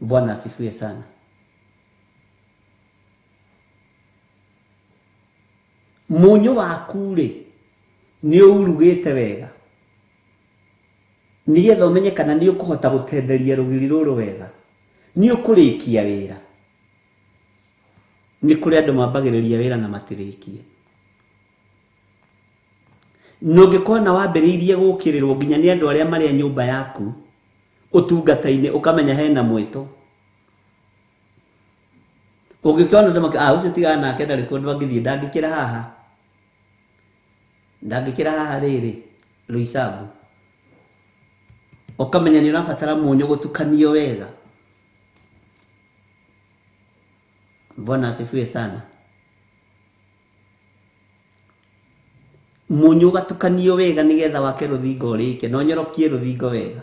Bwana asifiwe sana. Mũnyũ waku rĩ, nĩ ũrugĩte wega, nĩgetha ũmenye kana nĩ ũkũhota gũtenderia rũgiri rũrũ wega, nĩ ũkũrĩkia wĩra. Nĩ kũrĩ andũ mambagĩrĩria wĩra na matirĩkie. Nũngĩkona wambĩrĩirie gũkĩrĩrwo nginya nĩ andũ arĩa marĩ nyũmba yaku ũtungata-inĩ, ũkamenya hena mwĩto. Ũngĩkĩona andũ ũcio tiga nake ndarĩ kũndũ angĩthiĩ, ndangĩkĩra haha, ndangĩkĩra haha rĩrĩ Rũicabu, ũkamenya nĩ ũrabatara mũnyũ gũtukanio wega. Bwana asifiwe sana. Mũnyũ ũgatukanio wega nĩgetha wake rũthingo ũrĩke, na ũnyorokie rũthingo wega.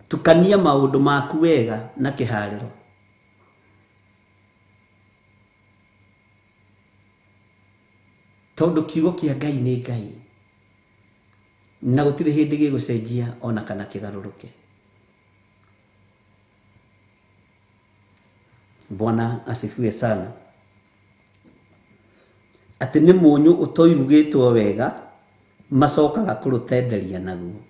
Tukania maũndũ maku wega na kĩharĩro. Tondũ kiugo kĩa Ngai nĩ Ngai, na gũtirĩ hĩndĩ gĩgũcenjia ona kana kĩgarũrũke. Bwana asifiwe sana. Atĩ nĩ mũnyũ ũtoirugĩtwo wega, macokaga kũrũtenderia naguo.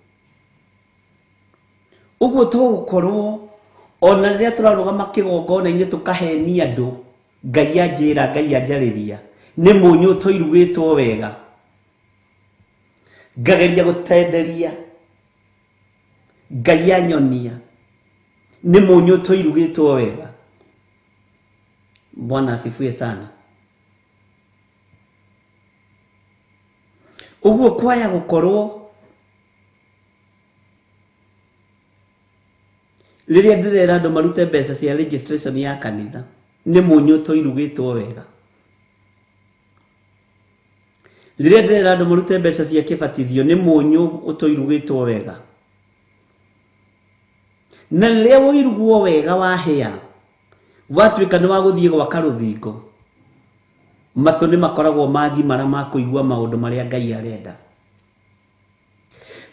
Ũguo tũgũkorwo ona rĩrĩa tũrarũgama kĩgongona-inĩ tũkahenia andũ, Ngai anjĩra, Ngai anjarĩria, nĩ mũnyũ tũirugĩtwo wega, ngageria gũtenderia, Ngai anyonia, nĩ mũnyũ tũirugĩtwo wega. Bwana asifiwe sana. Ũguo kwaya gũkorwo rĩrĩa ndĩrera andũ marute mbeca cia registration ya kanitha, nĩ mũnyũ tũirugĩtwo wega. Rĩrĩa ndĩrera andũ marute mbeca cia kĩbatithio, nĩ mũnyũ ũtũirugĩtwo wega. Na rĩrĩa woirugwo wega wahĩa, watuĩka nĩ wagũthiĩ gwaka rũthingo, matũ nĩ makoragwo magimara ma kũigua maũndũ marĩa Ngai arenda.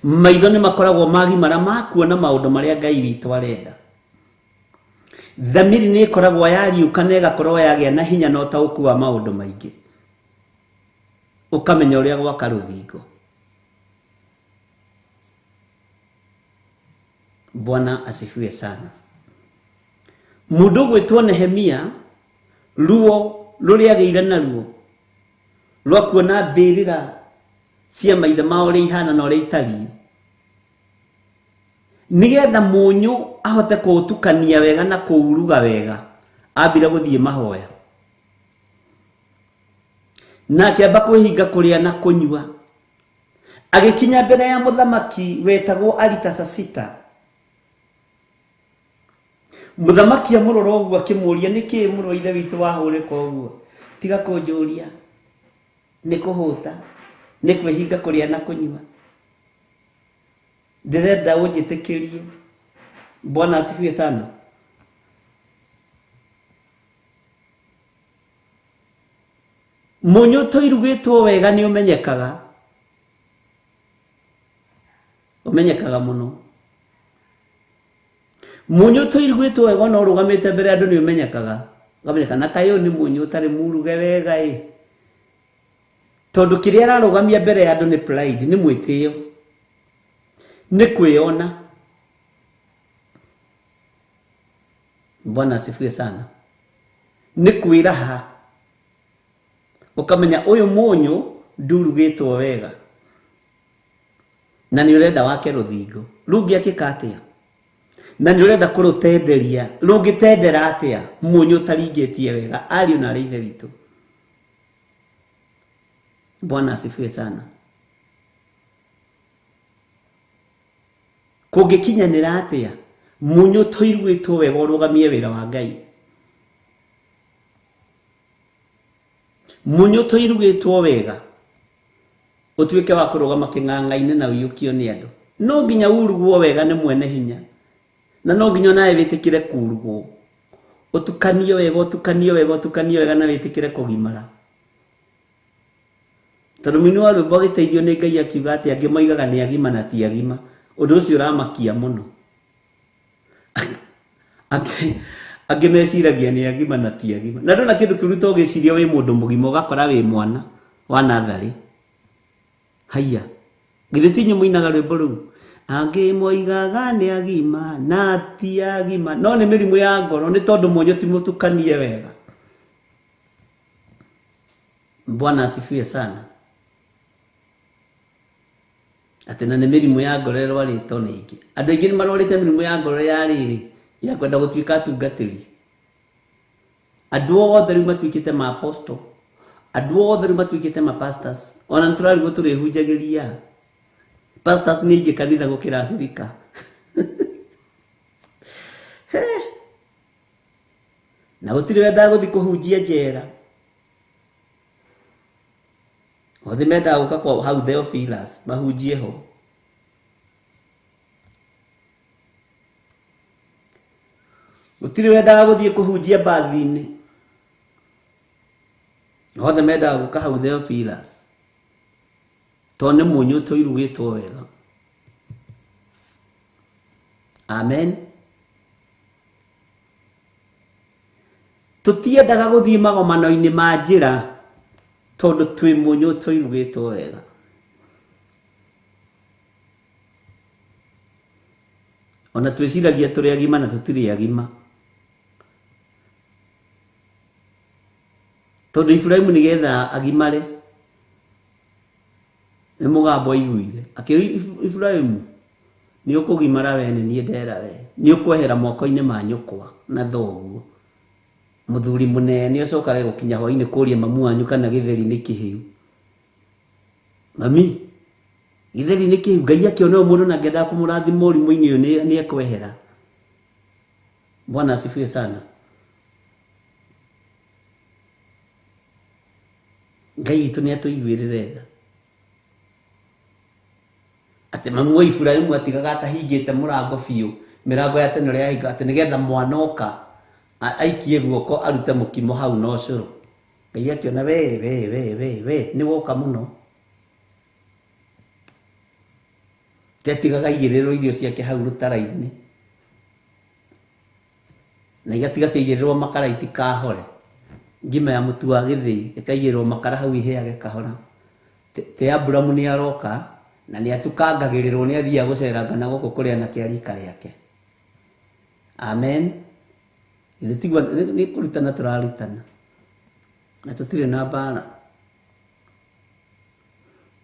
Maitho nĩ makoragwo magimara ma kuona maũndũ marĩa Ngai witũ arenda. Thamiri nĩ ĩkoragwo yariũka na ĩgakorwo yagĩa na hinya na ũtaũku wa maũndũ maingĩ, ũkamenya ũrĩa gwaka rũthingo. Bwana asifiwe sana. Mũndũ gwĩtwo Nehemia, ruo rũrĩa agĩire naruo rwa kuona mbĩrĩra cia maithe mao ũrĩa ihana na ũrĩa itariĩ, nigetha mũnyũ ahote kũũtukania wega na kũuruga wega, ambire gũthiĩ mahoya na akĩamba kwĩhinga kũrĩa na kũnyua. Agĩkinya mbere ya mũthamaki wetagwo Aritasasita. Mũthamaki amũrora ũguo akĩmũria, nĩkĩ mũrũ wa ithe witũ wahũrĩka ũguo? Tiga kũnjũria, nĩ kũhũta, nĩ kwĩhinga kũrĩa na kũnyua? Ndĩrenda ũnjĩtĩkĩrie. Bwana asifiwe sana. Mũnyũ ũtoirugĩtwo wega nĩ ũmenyekaga mũno. Mũnyũ ũtoirugĩtwo wega no ũrũgamĩte mbere andũ nĩ ũmenyekaga na kayo nĩ mũnyũ ũtarĩ muruge wega tondũ kĩrĩa ararũgamia mbere ya andũ nĩ pride, nĩ mwĩtĩo, nĩ kwĩona. Bwana asifiwe sana. Nĩ kwĩraha, ũkamenya ũyũ mũnyũ ndurugĩtwo wega na nĩ ũrenda wake rũthingo. Rũngĩ akĩka atĩa? Na nĩ ũrenda kũrũtenderia. Rũngĩtendera atĩa mũnyũ ũtaringĩtie wega? Ariũ na ithe witũ, Bwana asifiwe sana. Kũngĩkinyanĩra atĩa mũnyũ ũtoirugĩtwo wega ũrũgamie wĩra wa Ngai? Mũnyũ ũtoirugĩtwo wega ũtuĩke wa kũrũgama kĩng'ang'a-inĩ na ũiyũkio nĩ andũ. No nginya urugwo wega nĩ mwene hinya, na no nginya nawe wĩtĩkĩre kurugwo, ũtukanio wega na wĩtĩkĩre kũgimara. Tondũ mũini wa rwĩmbo agĩteithio nĩ Ngai akiuga atĩ angĩ moigaga nĩ agima na ti agima. Ũndũ ũcio ũramakia mũno. Angĩ meciragia nĩ agima na ti agima. Na ndona kĩndũ kĩruta ũgĩciria wĩ mũndũ mũgima ũgakora wĩ mwana wa natharĩ. Haiya, githĩ ti nyũ mũinaga rwĩmbo rũu? Angĩ moigaga nĩ agima na ti agima. No nĩ mĩrimũ ya ngoro, nĩ tondũ mũnyũ ti mũtukanie wega. Bwana asifiwe sana. Atĩ na nĩ mĩrimũ ya ngoro ĩrwarĩtwo nĩ ingĩ. Andũ aingĩ nĩ marwarĩte mĩrimũ ya ngoro ya rĩrĩ, ya kwenda gũtuĩka atungatĩri. Andũ othe rĩu matuĩkĩte ma apostle, andũ othe rĩu matuĩkĩte ma pastors. Ona nĩtũrarigwo tũrĩhunjagĩria pastors nĩ aingĩ kanitha gũkĩra acirika. Na gũtirĩ wendaga gũthiĩ kũhunjia njera, othe mendaga gũka kwa hau Theophilus mahunjie ho. Gũtirĩ wendaga gũthiĩ kũhunjia bathi-inĩ, othe mendaga gũka hau Theophilus, tondũ nĩ mũnyũ ũtoirugĩtwo wega. Amen. Tũtiendaga gũthiĩ magomano-inĩ ma njĩra tondũ twĩ mũnyũ ũtoirugĩtwo wega. Ona twĩciragia tũrĩ agima na tũtirĩ agima. Tondũ Iburahĩmu nĩgetha agimare nĩ mũgambo aiguire. Akĩrĩ Iburahĩmu, nĩ ũkũgimara we nĩ niĩ ndera we. Nĩ ũkwehera moko-inĩ ma nyũkwa na thoguo. Mũthuri mũnene ũcokaga gũkinya hwainĩ kũria mamu wanyu kana gĩtheri nĩ kĩhĩu. Mami, gĩtheri nĩ kĩhĩu. Ngai akĩona ũyũ mũndũ na ngendaga kũmũrathima ũrimũ-inĩ ũyũ nĩ ekwehera. Bwana asifiwe sana. Ngai witũ nĩ atũiguĩrĩre tha. Atĩ mamu wa Iburahĩmu atigaga atahingĩte mũrango biũ, mĩrango ya tene ũrĩa yahinga, atĩ nĩgetha mwana oka aikie guoko arute mũkimo hau na ũcũrũ. Ngai akĩona we nĩ woka mũno. Tetigaga igĩrĩrwo irio ciake hau rũtara-inĩ, na igatiga ciaigĩrĩrwo makara itikahore. Ngima ya mũtu wa gĩthĩi ĩkaigĩrĩrwo makara hau ihĩage kahora. Te Aburamu nĩ aroka na nĩ atukangagĩrĩrwo, nĩ athiaga gũceranga gũkũ kũrĩa na kĩarika rĩake. Amen. Nĩ kũrutana tũrarutana. na tutire na bara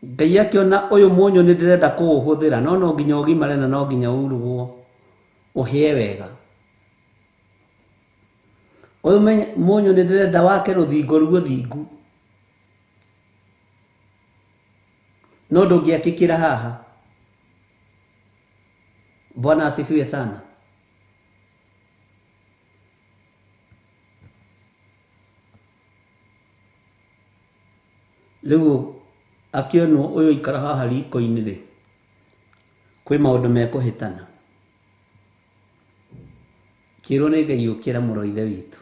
Ngai akiona uyu munyu ni ndirenda kuuhuthira no nginya ugimare na no nginya urugwo uhie wega uyu munyu ni ndirenda wake ruthingo ruo thingu no ndungiakikira haha. Bwana asifiwe sana. Leo akionwo uyu ikara haha riko-ini ri kwi maundu mekuhitana kirwo ni Ngai ukira muro ithe witu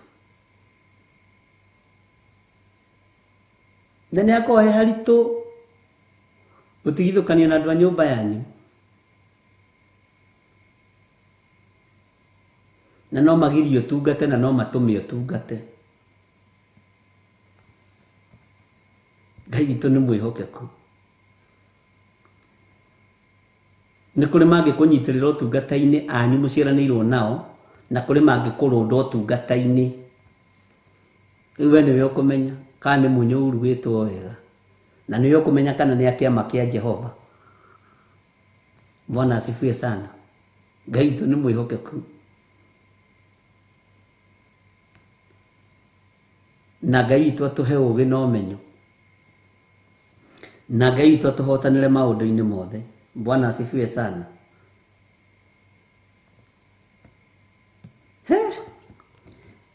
na ni akohe haritu utigithukania na andu a nyumba yanyu na no magirio tungate na no matume tungate. Ngai witu ni mwihokeku ni kuri mangikunyitĩrĩra ũtungata-inĩ anyu mũciaranĩirwo nao na kuri mangĩkũrũnda ũtungata-inĩ rĩu we nĩwe ũkũmenya kana nĩ mũnyũ ũrugĩtwo wega na nĩwe ũkũmenya kana nĩ akĩama kĩa Jehova. Bwana asifiwe sana. Ngai witu ni mwihokeku na Ngai witu atuhe ũũgĩ na ũmenyo na Ngai witu atuhotanĩre maũndũ-inĩ mothe. Bwana asifiwe sana.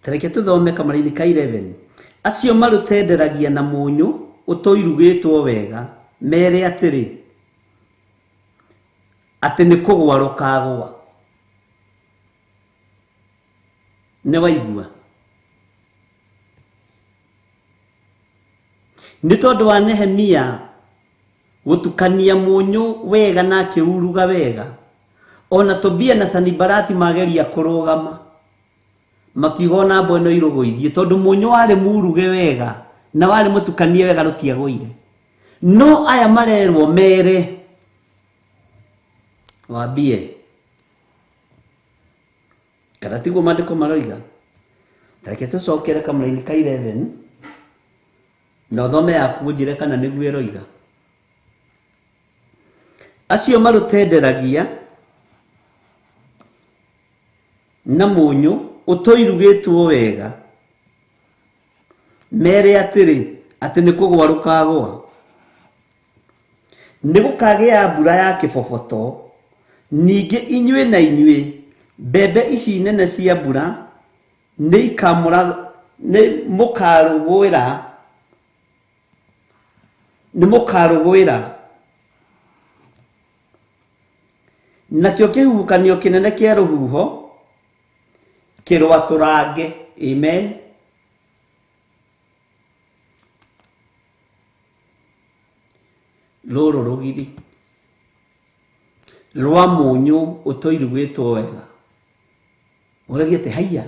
Tareke tuthome Kamaraini ka 11. Acio marutenderagia na mũnyũ ũtoirugĩtwo wega mere atĩrĩ atĩ nĩ kũgwa rũkagwa. Nĩ waigua nĩ tondũ wa Nehemia gutukania mũnyũ wega na akĩuruga wega ona Tobia na Sanibalati mageria kũrũgama makiuga ona mbo ĩno irũgũithie tondũ mũnyũ warĩ muruge wega na warĩ mũtukanie wega rũtiagũire. No aya marerwo mere wambie kana tiguo maandĩko maroiga. Tareke tũcokere Kamaraini ka 11 na thome yaku ũnjĩre kana nĩguo ĩroiga. Acio marutenderagia na mũnyũ ũtoirugĩtwo wega mere atĩrĩ atĩ nĩ kũgwa rũkagwa nĩ gũkagĩa mbura ya kĩboboto ningĩ inyuĩ na inyuĩ mbembe ici nene cia mbura nĩ mũkarũgwĩra nakĩo kĩhuhũkanio kĩnene kĩa rũhuho kĩrwatũrange. Amen. Rũrũ rũgiri rwa mũnyũ ũtoirugĩtwo wega ũregi atĩ haiya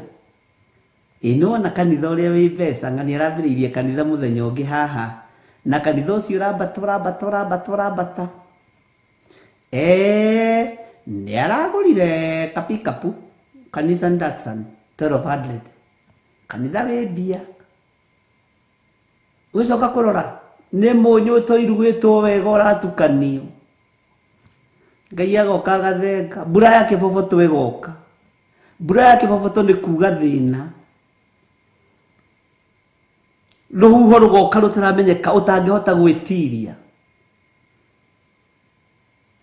ĩnona kanitha ũrĩa wĩ mbeca ng'ani arambĩrĩirie kanitha mũthenya ũngĩ haha na kanitha ũcio ũrambata nĩ aragũrire kapikapu kanitha Datsun 1200 kanitha wĩ mbia ũgĩcoka kũrora nĩ mũnyũ ũtoirugĩtwo wega ũratukanio. Ngai agoka agathenga mbura ya kĩboboto ĩgoka. Mbura ya kĩboboto nĩ kuuga thĩna rũhuho rũgoka rũtaramenyeka ũtangĩhota gwĩtiria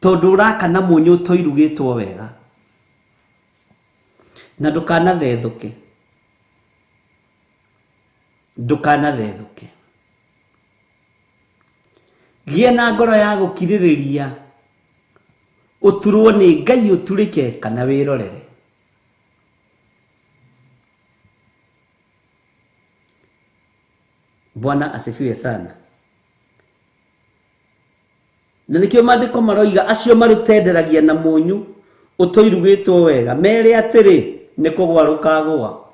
tondũ ũrakana mũnyũ ũtoirugĩtwo wega. Na ndũkanathethũke gĩa na ngoro ya gũkirĩrĩria ũturwo nĩ Ngai ũturĩke kana wĩrorere. Bwana asifiwe sana. Na nĩkĩo maandĩko maroiga acio marutenderagia na mũnyũ ũtoirugĩtwo wega mere atĩrĩ nĩ kũgwa rũkagwa.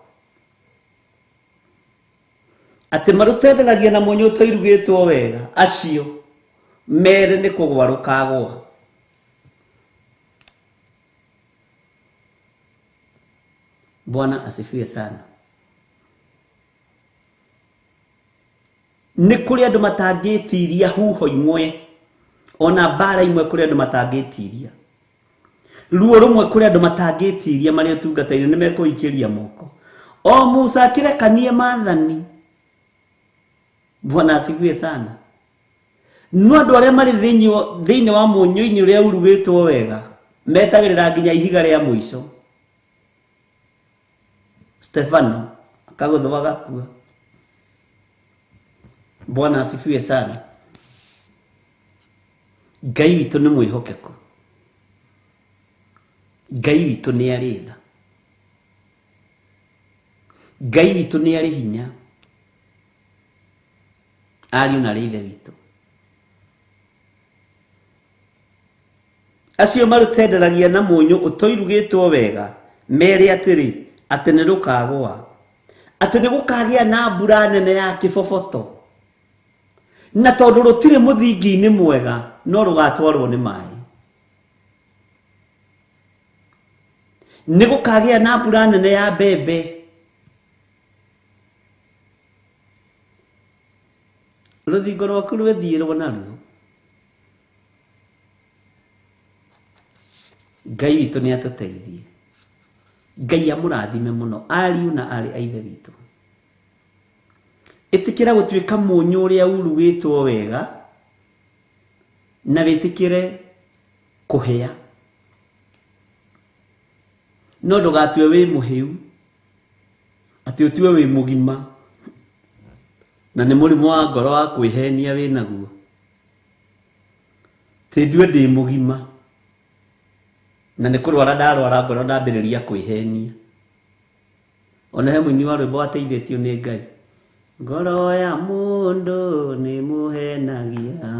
Atĩ marutenderagia na mũnyũ ũtoirugĩtwo wega acio mere nĩ kũgwa rũkagwa. Bwana asifiwe sana. nĩ kũrĩ andũ matangĩtiria huho imwe, ona mbara imwe kũrĩ andũ matangĩtiria, ruo rũmwe kũrĩ andũ matangĩtiria marĩ ũtungata-inĩ nĩ mekũikĩria moko. O Musa akĩrekanie maathani. Bwana asifiwe sana. No andũ arĩa marĩ thĩinĩ wa mũnyũ-inĩ ũrĩa urugĩtwo wega metagĩrĩra nginya ihiga rĩa mũico. Stefano akagũthwo agakua. Bwana asifiwe sana. Ngai witũ nĩ mwĩhokeku. Ngai witũ nĩ arĩ tha. Ngai witũ nĩ arĩ hinya. Ariũ na ithe witũ. Acio marutenderagia na mũnyũ ũtoirugĩtwo wega merĩ atĩrĩ atĩ nĩ rũkagũa, atĩ nĩ gũkagĩa na mbura nene ya kĩboboto, na tondũ rũtirĩ mũthingi-inĩ mwega no rũgatwarwo nĩ maĩ. Nĩ gũkagĩa na mbura nene ya mbembe, rũthingo rwaku rwĩthiĩrwo naruo. Ngai witũ nĩ atũteithie. Ngai amũrathime mũno ariũ na arĩ a ithe witũ. Ĩtĩkĩra gũtuĩka mũnyũ ũrĩa urugĩtwo wega na wĩtĩkĩre kũhĩa. No ndũgatue wĩ mũhĩu atĩ ũtue wĩ mũgima na nĩ mũrimũ wa ngoro wa kwĩhenia wĩ naguo. Tĩndue ndĩ mũgima na nĩ kũrwara ndarwara ngoro ndambĩrĩria kwĩhenia. Ona he mũini wa rwĩmbo ateithĩtio nĩ Ngai. Ngoro ya mũndũ nĩ mũhenagia,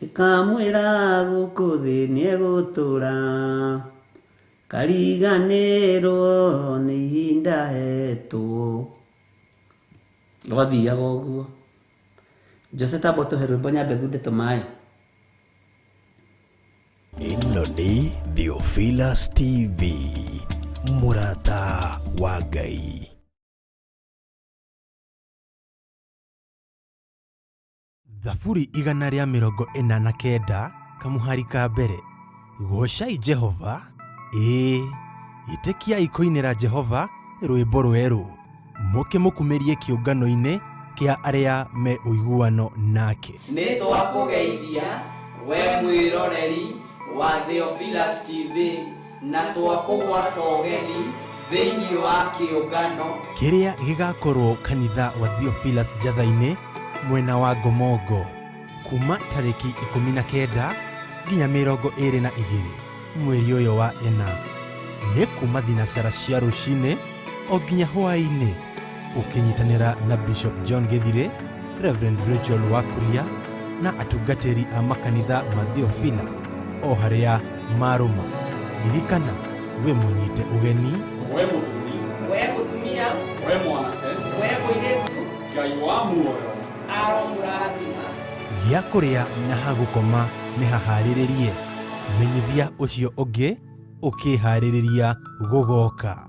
ĩkamwĩra gũkũ thĩ nĩ egũtũra, kariganĩrwo nĩ ihinda hetwo. Rwathiaga ũguo. Jose Tambo tũhe rwĩmbo nyambe gunde tũmaĩ. Ĩno nĩ Theophilus TV, mũrata wa Ngai. Thaburi 149 kamuhari ka mbere. Gocai Jehova, ĩtĩkiai kũinĩra Jehova rwĩmbo rwerũ, mũkĩmũkumĩrie kĩũngano-inĩ kĩa arĩa me ũiguano nake. Nĩ twakũgeithia we mwĩroreri wa Theophilus TV na twakũgwata ũgeni thĩinĩ wa kĩũngano kĩrĩa gĩgakorwo kanitha wa Theophilus Njatha-inĩ mwena wa Ngomongo kuma tarĩki 19 nginya 22 mweri ũyũ wa ena. Nĩ kuma thinacara cia rũcinĩ o nginya hwaĩ-inĩ, ũkĩnyitanĩra na Bishop John Gĩthirĩ, Reverend Rachel Wakuria na atungatĩri a makanitha ma Theophilus o harĩa marũma. Ririkana we mũnyite ũgeni, we mũthuri, we mũtumia, we mwanake, we mũirĩtu, Ngai wa muoyo aromũrathima. gĩa kũrĩa na hagũkoma nĩ haharĩrĩrie. Menyithia ũcio ũngĩ ũkĩharĩrĩria gũgoka.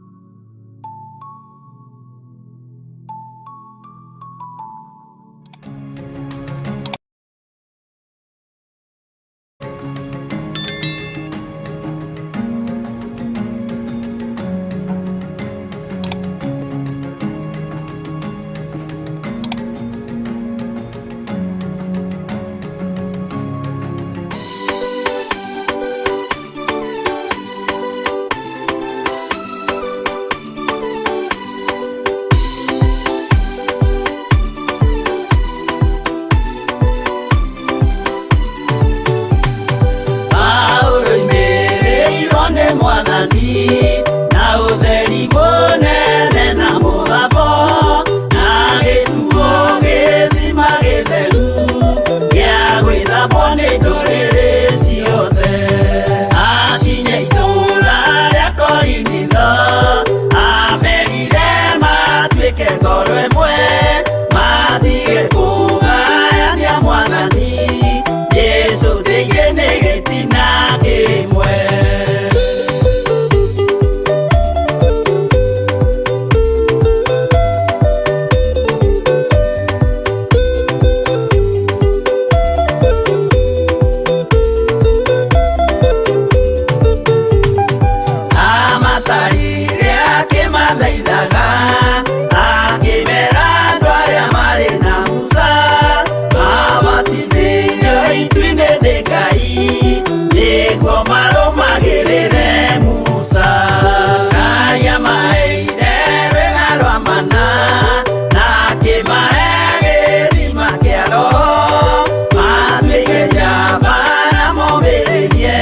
marũmagĩrĩre Musa. Ngai amaheire rwĩga rwa mana na akĩmahe gĩthima kĩa Roho, matuĩke njamba na momĩrĩrie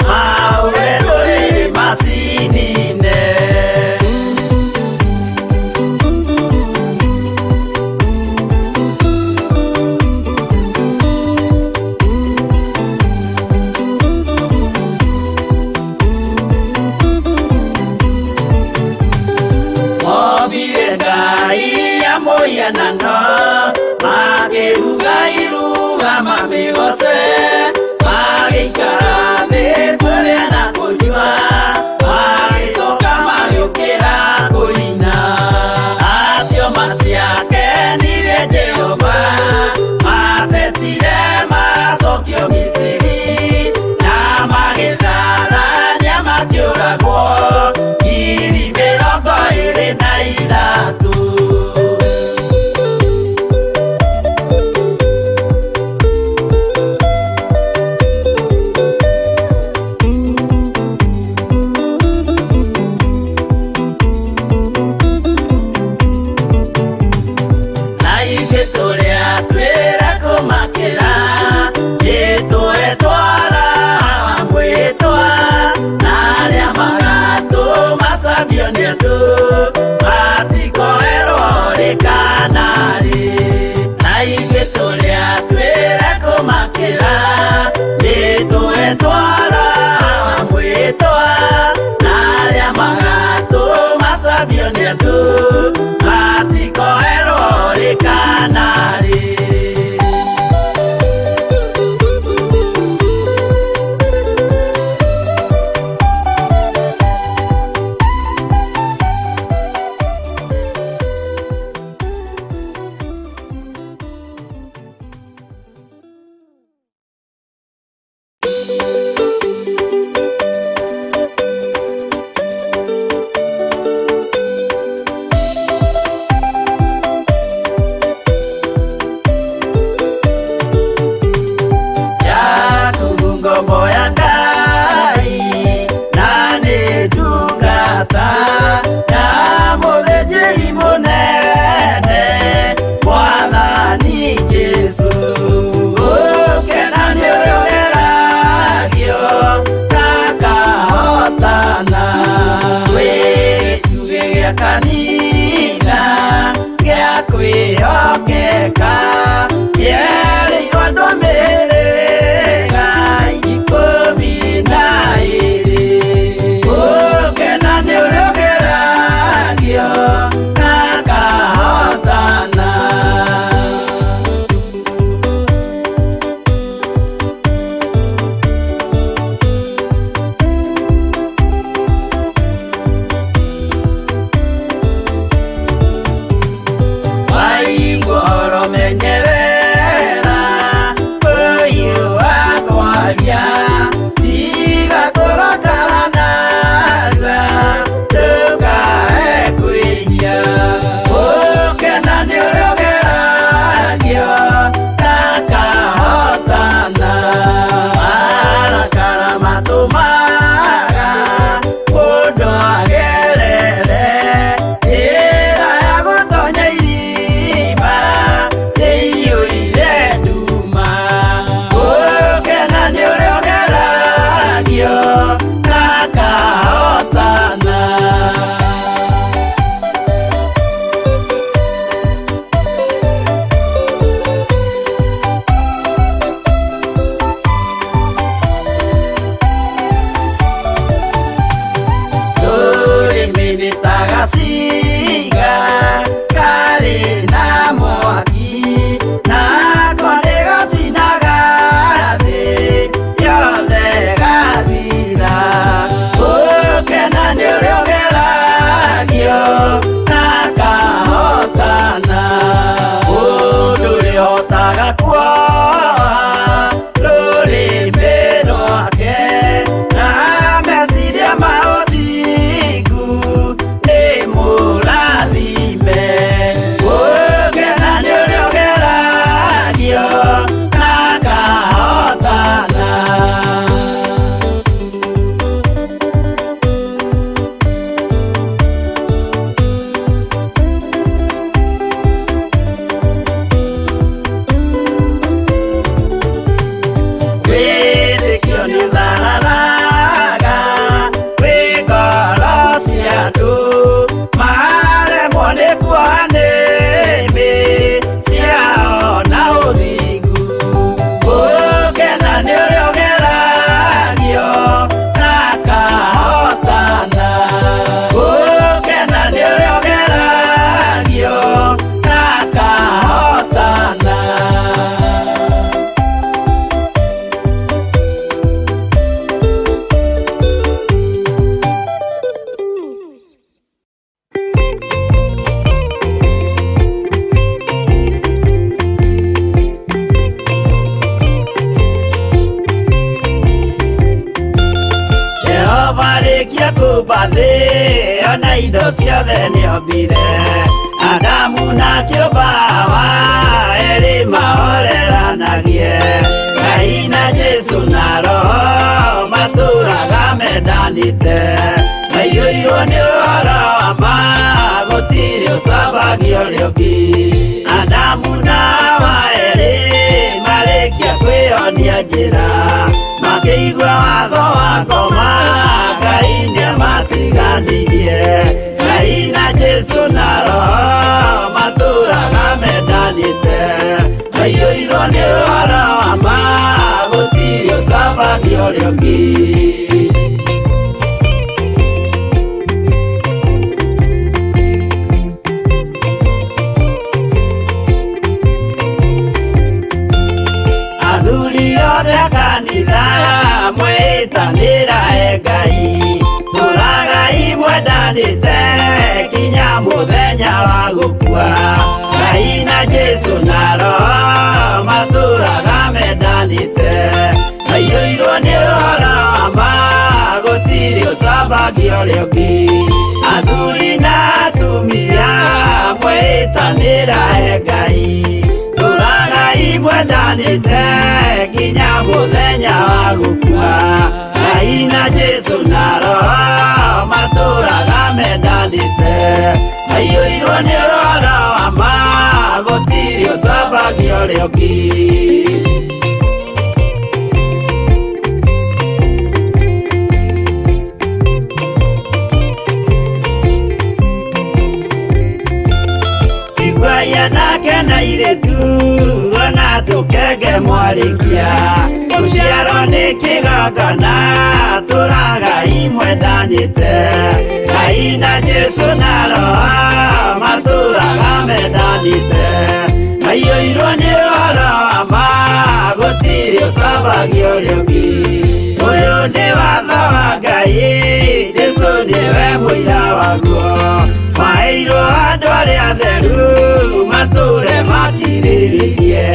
maũre ndũrĩrĩ macinine. arĩkia kumba thĩ ona indo ciothe nĩombire Adamu na kĩũmba Hawa erĩ mahoreranagie Ngai na Jesu na Roho matũraga mendanĩte maiyũirwo nĩ ũhoro wa ma gũtirĩ ũcambagia ũrĩa ũngĩ Adamu na Hawa erĩ marĩkia kwĩonia njĩra makĩigua watho wa ngoma Ngai nĩamatiganirie Ngai na Jesu na Roho matũraga mendanĩte maiyũirwo nĩ ũhoro wa ma gũtirĩ ũcambagia ũrĩa ũngĩ mwĩtanĩra Ngai tũragai mwendanĩte kinya mũthenya wa gũkua Ngai na Jesu na Roho matũraga mendanĩte maiyũirwo nĩ ũhoro wa ma gũtirĩ ũcambagia ũrĩa ũngĩ athuri na atumia mwĩtanĩra Ngai tũragai mwendanĩte kinya mũthenya wa gũkua Ngai na Jesu na Roho matũraga mendanĩte maiyũirwo nĩ ũhoro wa ma gũtirĩ ũcambagia ũrĩa ũngĩ Igwaya nake na irĩtu ona tũkenge mwarĩkia gũciarwo nĩ kĩgongona tũragai mwendanĩte Ngai na Jesu na Roho matũraga mendanĩte maiyũirwo nĩ ũhoro wa ma gũtirĩ ũcambagia ũrĩa ũngĩ ũyũ nĩ watho wa Ngai Jesu nĩwe mũira waguo maheirwo andũ arĩa atheru matũre makirĩrĩirie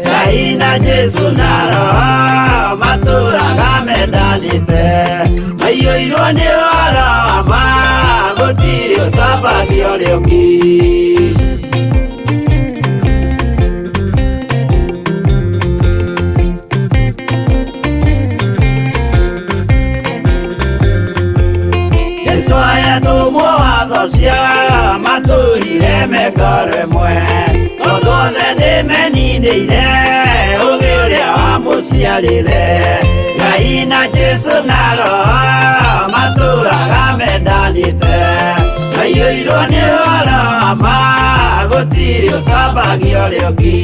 Ngai na Jesu na Roho matũraga mendanĩte maiyũirwo nĩ ũhoro wa ma gũtirĩ ũcambagia ũrĩa ũngĩ tũmwo watho cia matũrire mekoro ĩmwe tondũ othe nĩmeninĩire ũgĩ ũrĩa wamũciarire Ngai na Jesu na Roho matũraga mendanĩte maiyũirwo nĩ ũhoro wa ma gũtirĩ ũcambagia ũrĩa ũngĩ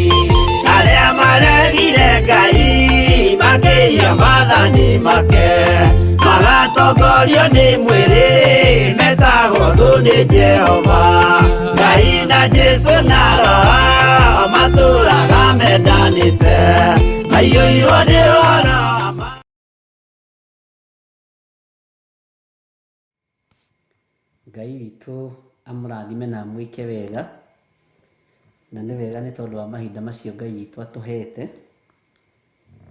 arĩa maregire Ngai makĩiya maathani make magatongorio nĩ mwĩrĩ metagwo thũ nĩ Jehova Ngai na Jesu na Roho matũraga mendanĩte maiyũirwo nĩ ũhoro wa ma Ngai witũ amũrathime na amwĩke wega na nĩ wega nĩ tondũ wa mahinda macio Ngai witũ atũhete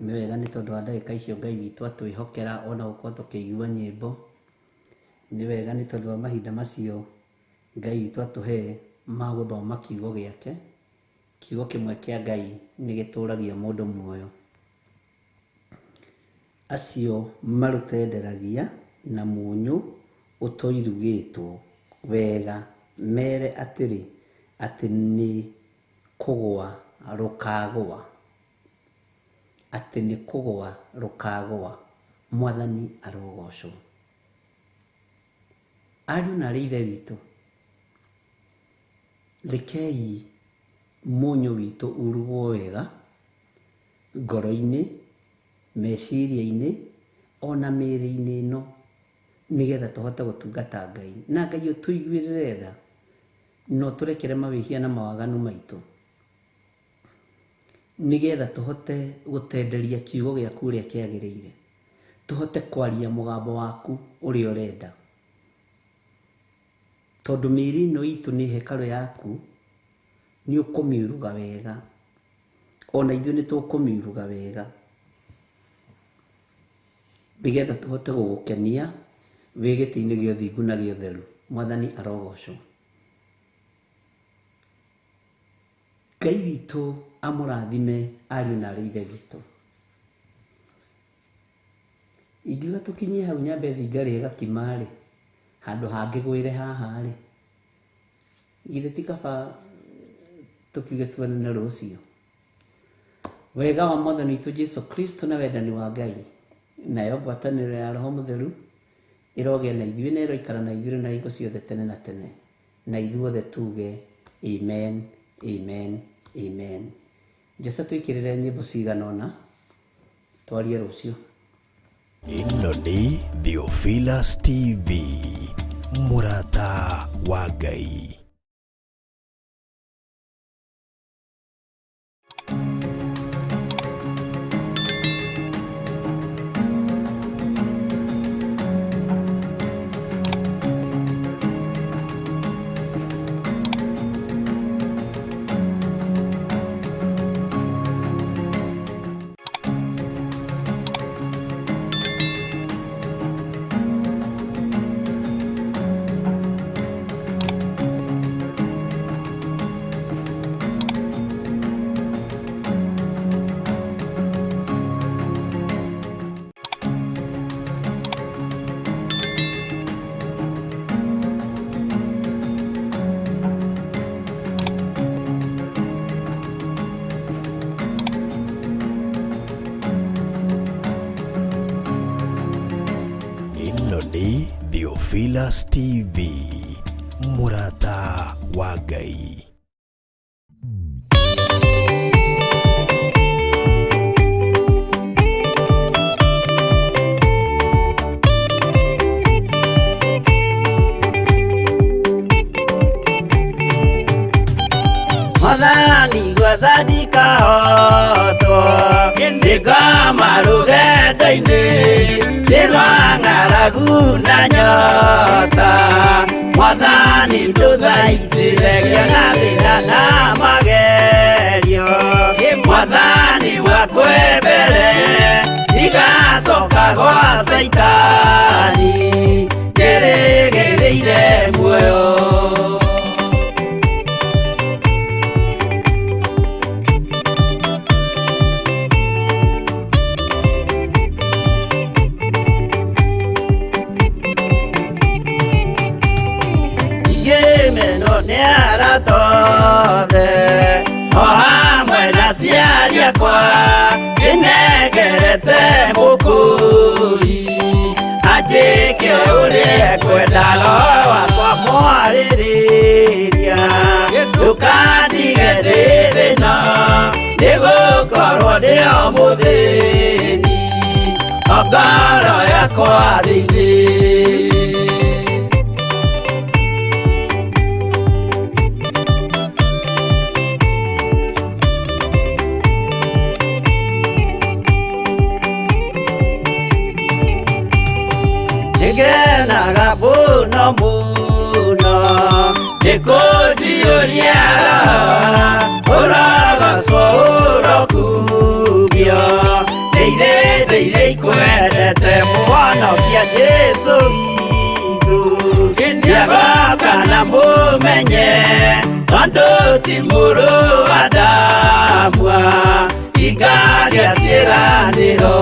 nĩ wega nĩ tondũ wa ndagĩka icio Ngai witũ atwĩhokera ona gũkorwo tũkĩigua nyĩmbo nĩ wega nĩ tondũ wa mahinda macio Ngai witũ atũhe ma gũthoma kiugo gĩake kiugo kĩmwe kĩa Ngai nĩ gĩtũragia mũndũ muoyo acio marũtenderagia na mũnyũ ũtoirugĩtwo wega mere atĩrĩ atĩ nĩ kũgũa rũkagũa atĩ nĩ kũgũa rũkagũa Mwathani arogocwo ariũ na ithe witũ rekei mũnyũ witũ urugwo wega ngoro-inĩ meciria-inĩ ona mĩĩrĩ-inĩ ĩno nĩgetha tũhote gũtungata Ngai na Ngai ũtũiguĩrĩre tha no tũrekere mawĩhia na mawaganu maitũ nĩgetha tũhote gũtenderia kiugo gĩaku ũrĩa kĩagĩrĩire tũhote kwaria mũgambo waku ũrĩa ũrenda tondũ mĩĩrĩ ĩno itũ nĩ hekarũ yaku nĩ ũkũmĩuruga wega ona ithuĩ nĩ tũkũmĩuruga wega nĩgetha tũhote gũgũkenia wĩ gĩtĩ-inĩ gĩa ũthingu na gĩa ũtheru. Mwathani arogocwo. Ngai witũ amũrathime ariũ na aarĩ a Ithe witũ. Ingiuga tũkinyie hau nyambe thingarĩ gakima-rĩ, handũ hangĩgwĩre haha-rĩ, githĩ ti kaba tukiuge tuonane rũciũ. Wega wa Mwathani witũ Jesu Kristo na wendani wa Ngai nayo ngwatanĩro ya Roho Mũtheru ĩrogĩa na ithuĩ na ĩroikara na ithuĩ na hingo ciothe tene na tene. Na ithuothe tuge amen, amen, amen. Jesu twĩkĩrĩre nyĩmbo cigana ũna twarie rũciũ. Ĩno nĩ Theophilus TV, mũrata wa Ngai. Theophilus TV, mũrata wa Ngai. Mwathani gwathani kahotwo ndĩngoma rũgendo-inĩ ndĩrwa ng'aragu na nyota. Mwathani ndũthaitĩre na thĩna na magerio. Mwathani wakwe mbere igacoka gwa Saitani njĩrĩgĩrĩire muoyo. O hamwe na ciari akwa nĩnengerete mũkũri anjĩke ũrĩa kwenda Roho wakwa mwarĩrĩria. Ndũkandige ndĩ thĩna nĩgũkorwo ndĩ o mũthĩni o ngoro yakwa thĩinĩ. Ngenaga mũno mũno nĩkũnjiyũria ũrogocwo ũrokugio. Ndeithĩrĩire ikwendete Mũhonokia Jesũ witũ. Ndiagoka na mũmenye tondũ ti mũrũ wa ndamwa ingagĩa ciĩranĩro.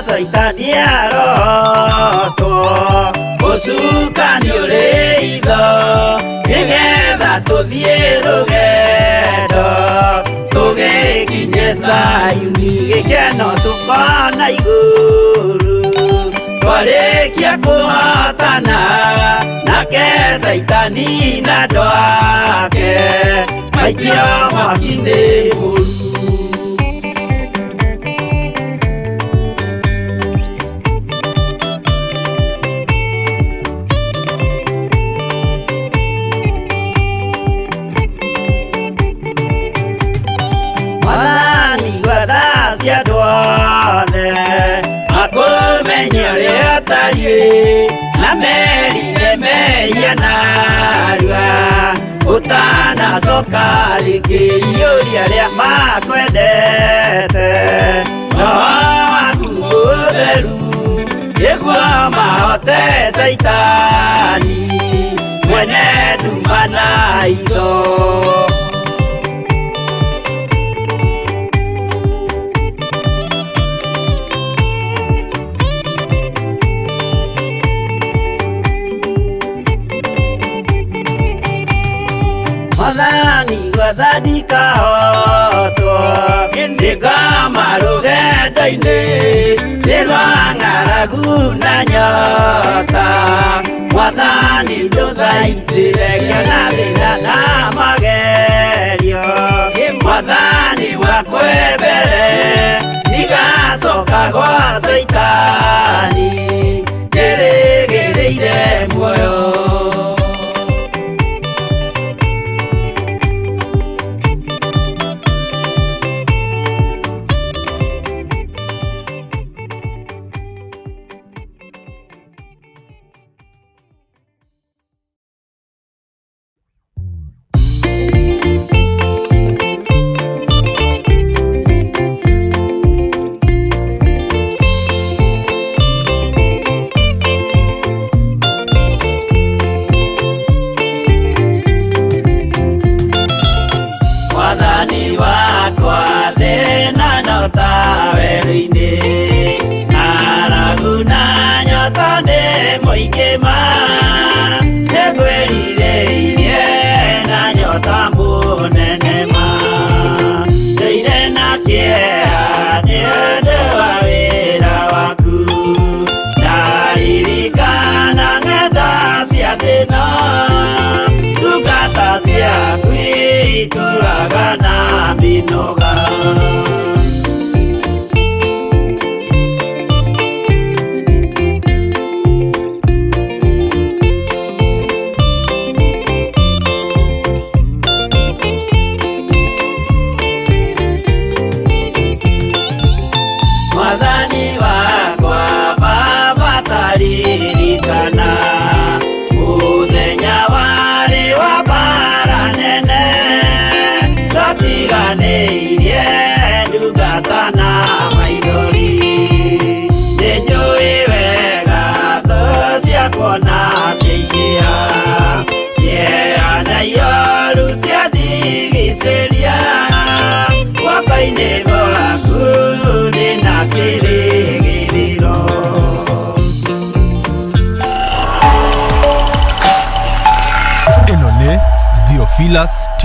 Saitani arotwo ũcukani ũrĩ itho nĩgetha tũthiĩ rũgendo tũgĩkinye Zayuni gĩkeno tũkona igũrũ. Twarĩkia kũhotana nake Saitani na andũ ake maikio mwaki-inĩ mũru. Akũmenye ũrĩa ũtariĩ na merire meria narua utanacoka rĩngĩ iyũria rĩa makwendete roho waku mũtheru nĩguo mahote Saitani mwene nduma na itho. Mwathani gwathani kahotwo nĩngama rũgendo-inĩ nĩ rwa ng'aragu na nyota. Mwathani ndũthaitĩre na thĩna na magerio. Mwathani wakwe mbere ndigacoka gwa Saitani ndĩrĩgĩrĩire muoyo. Theophilus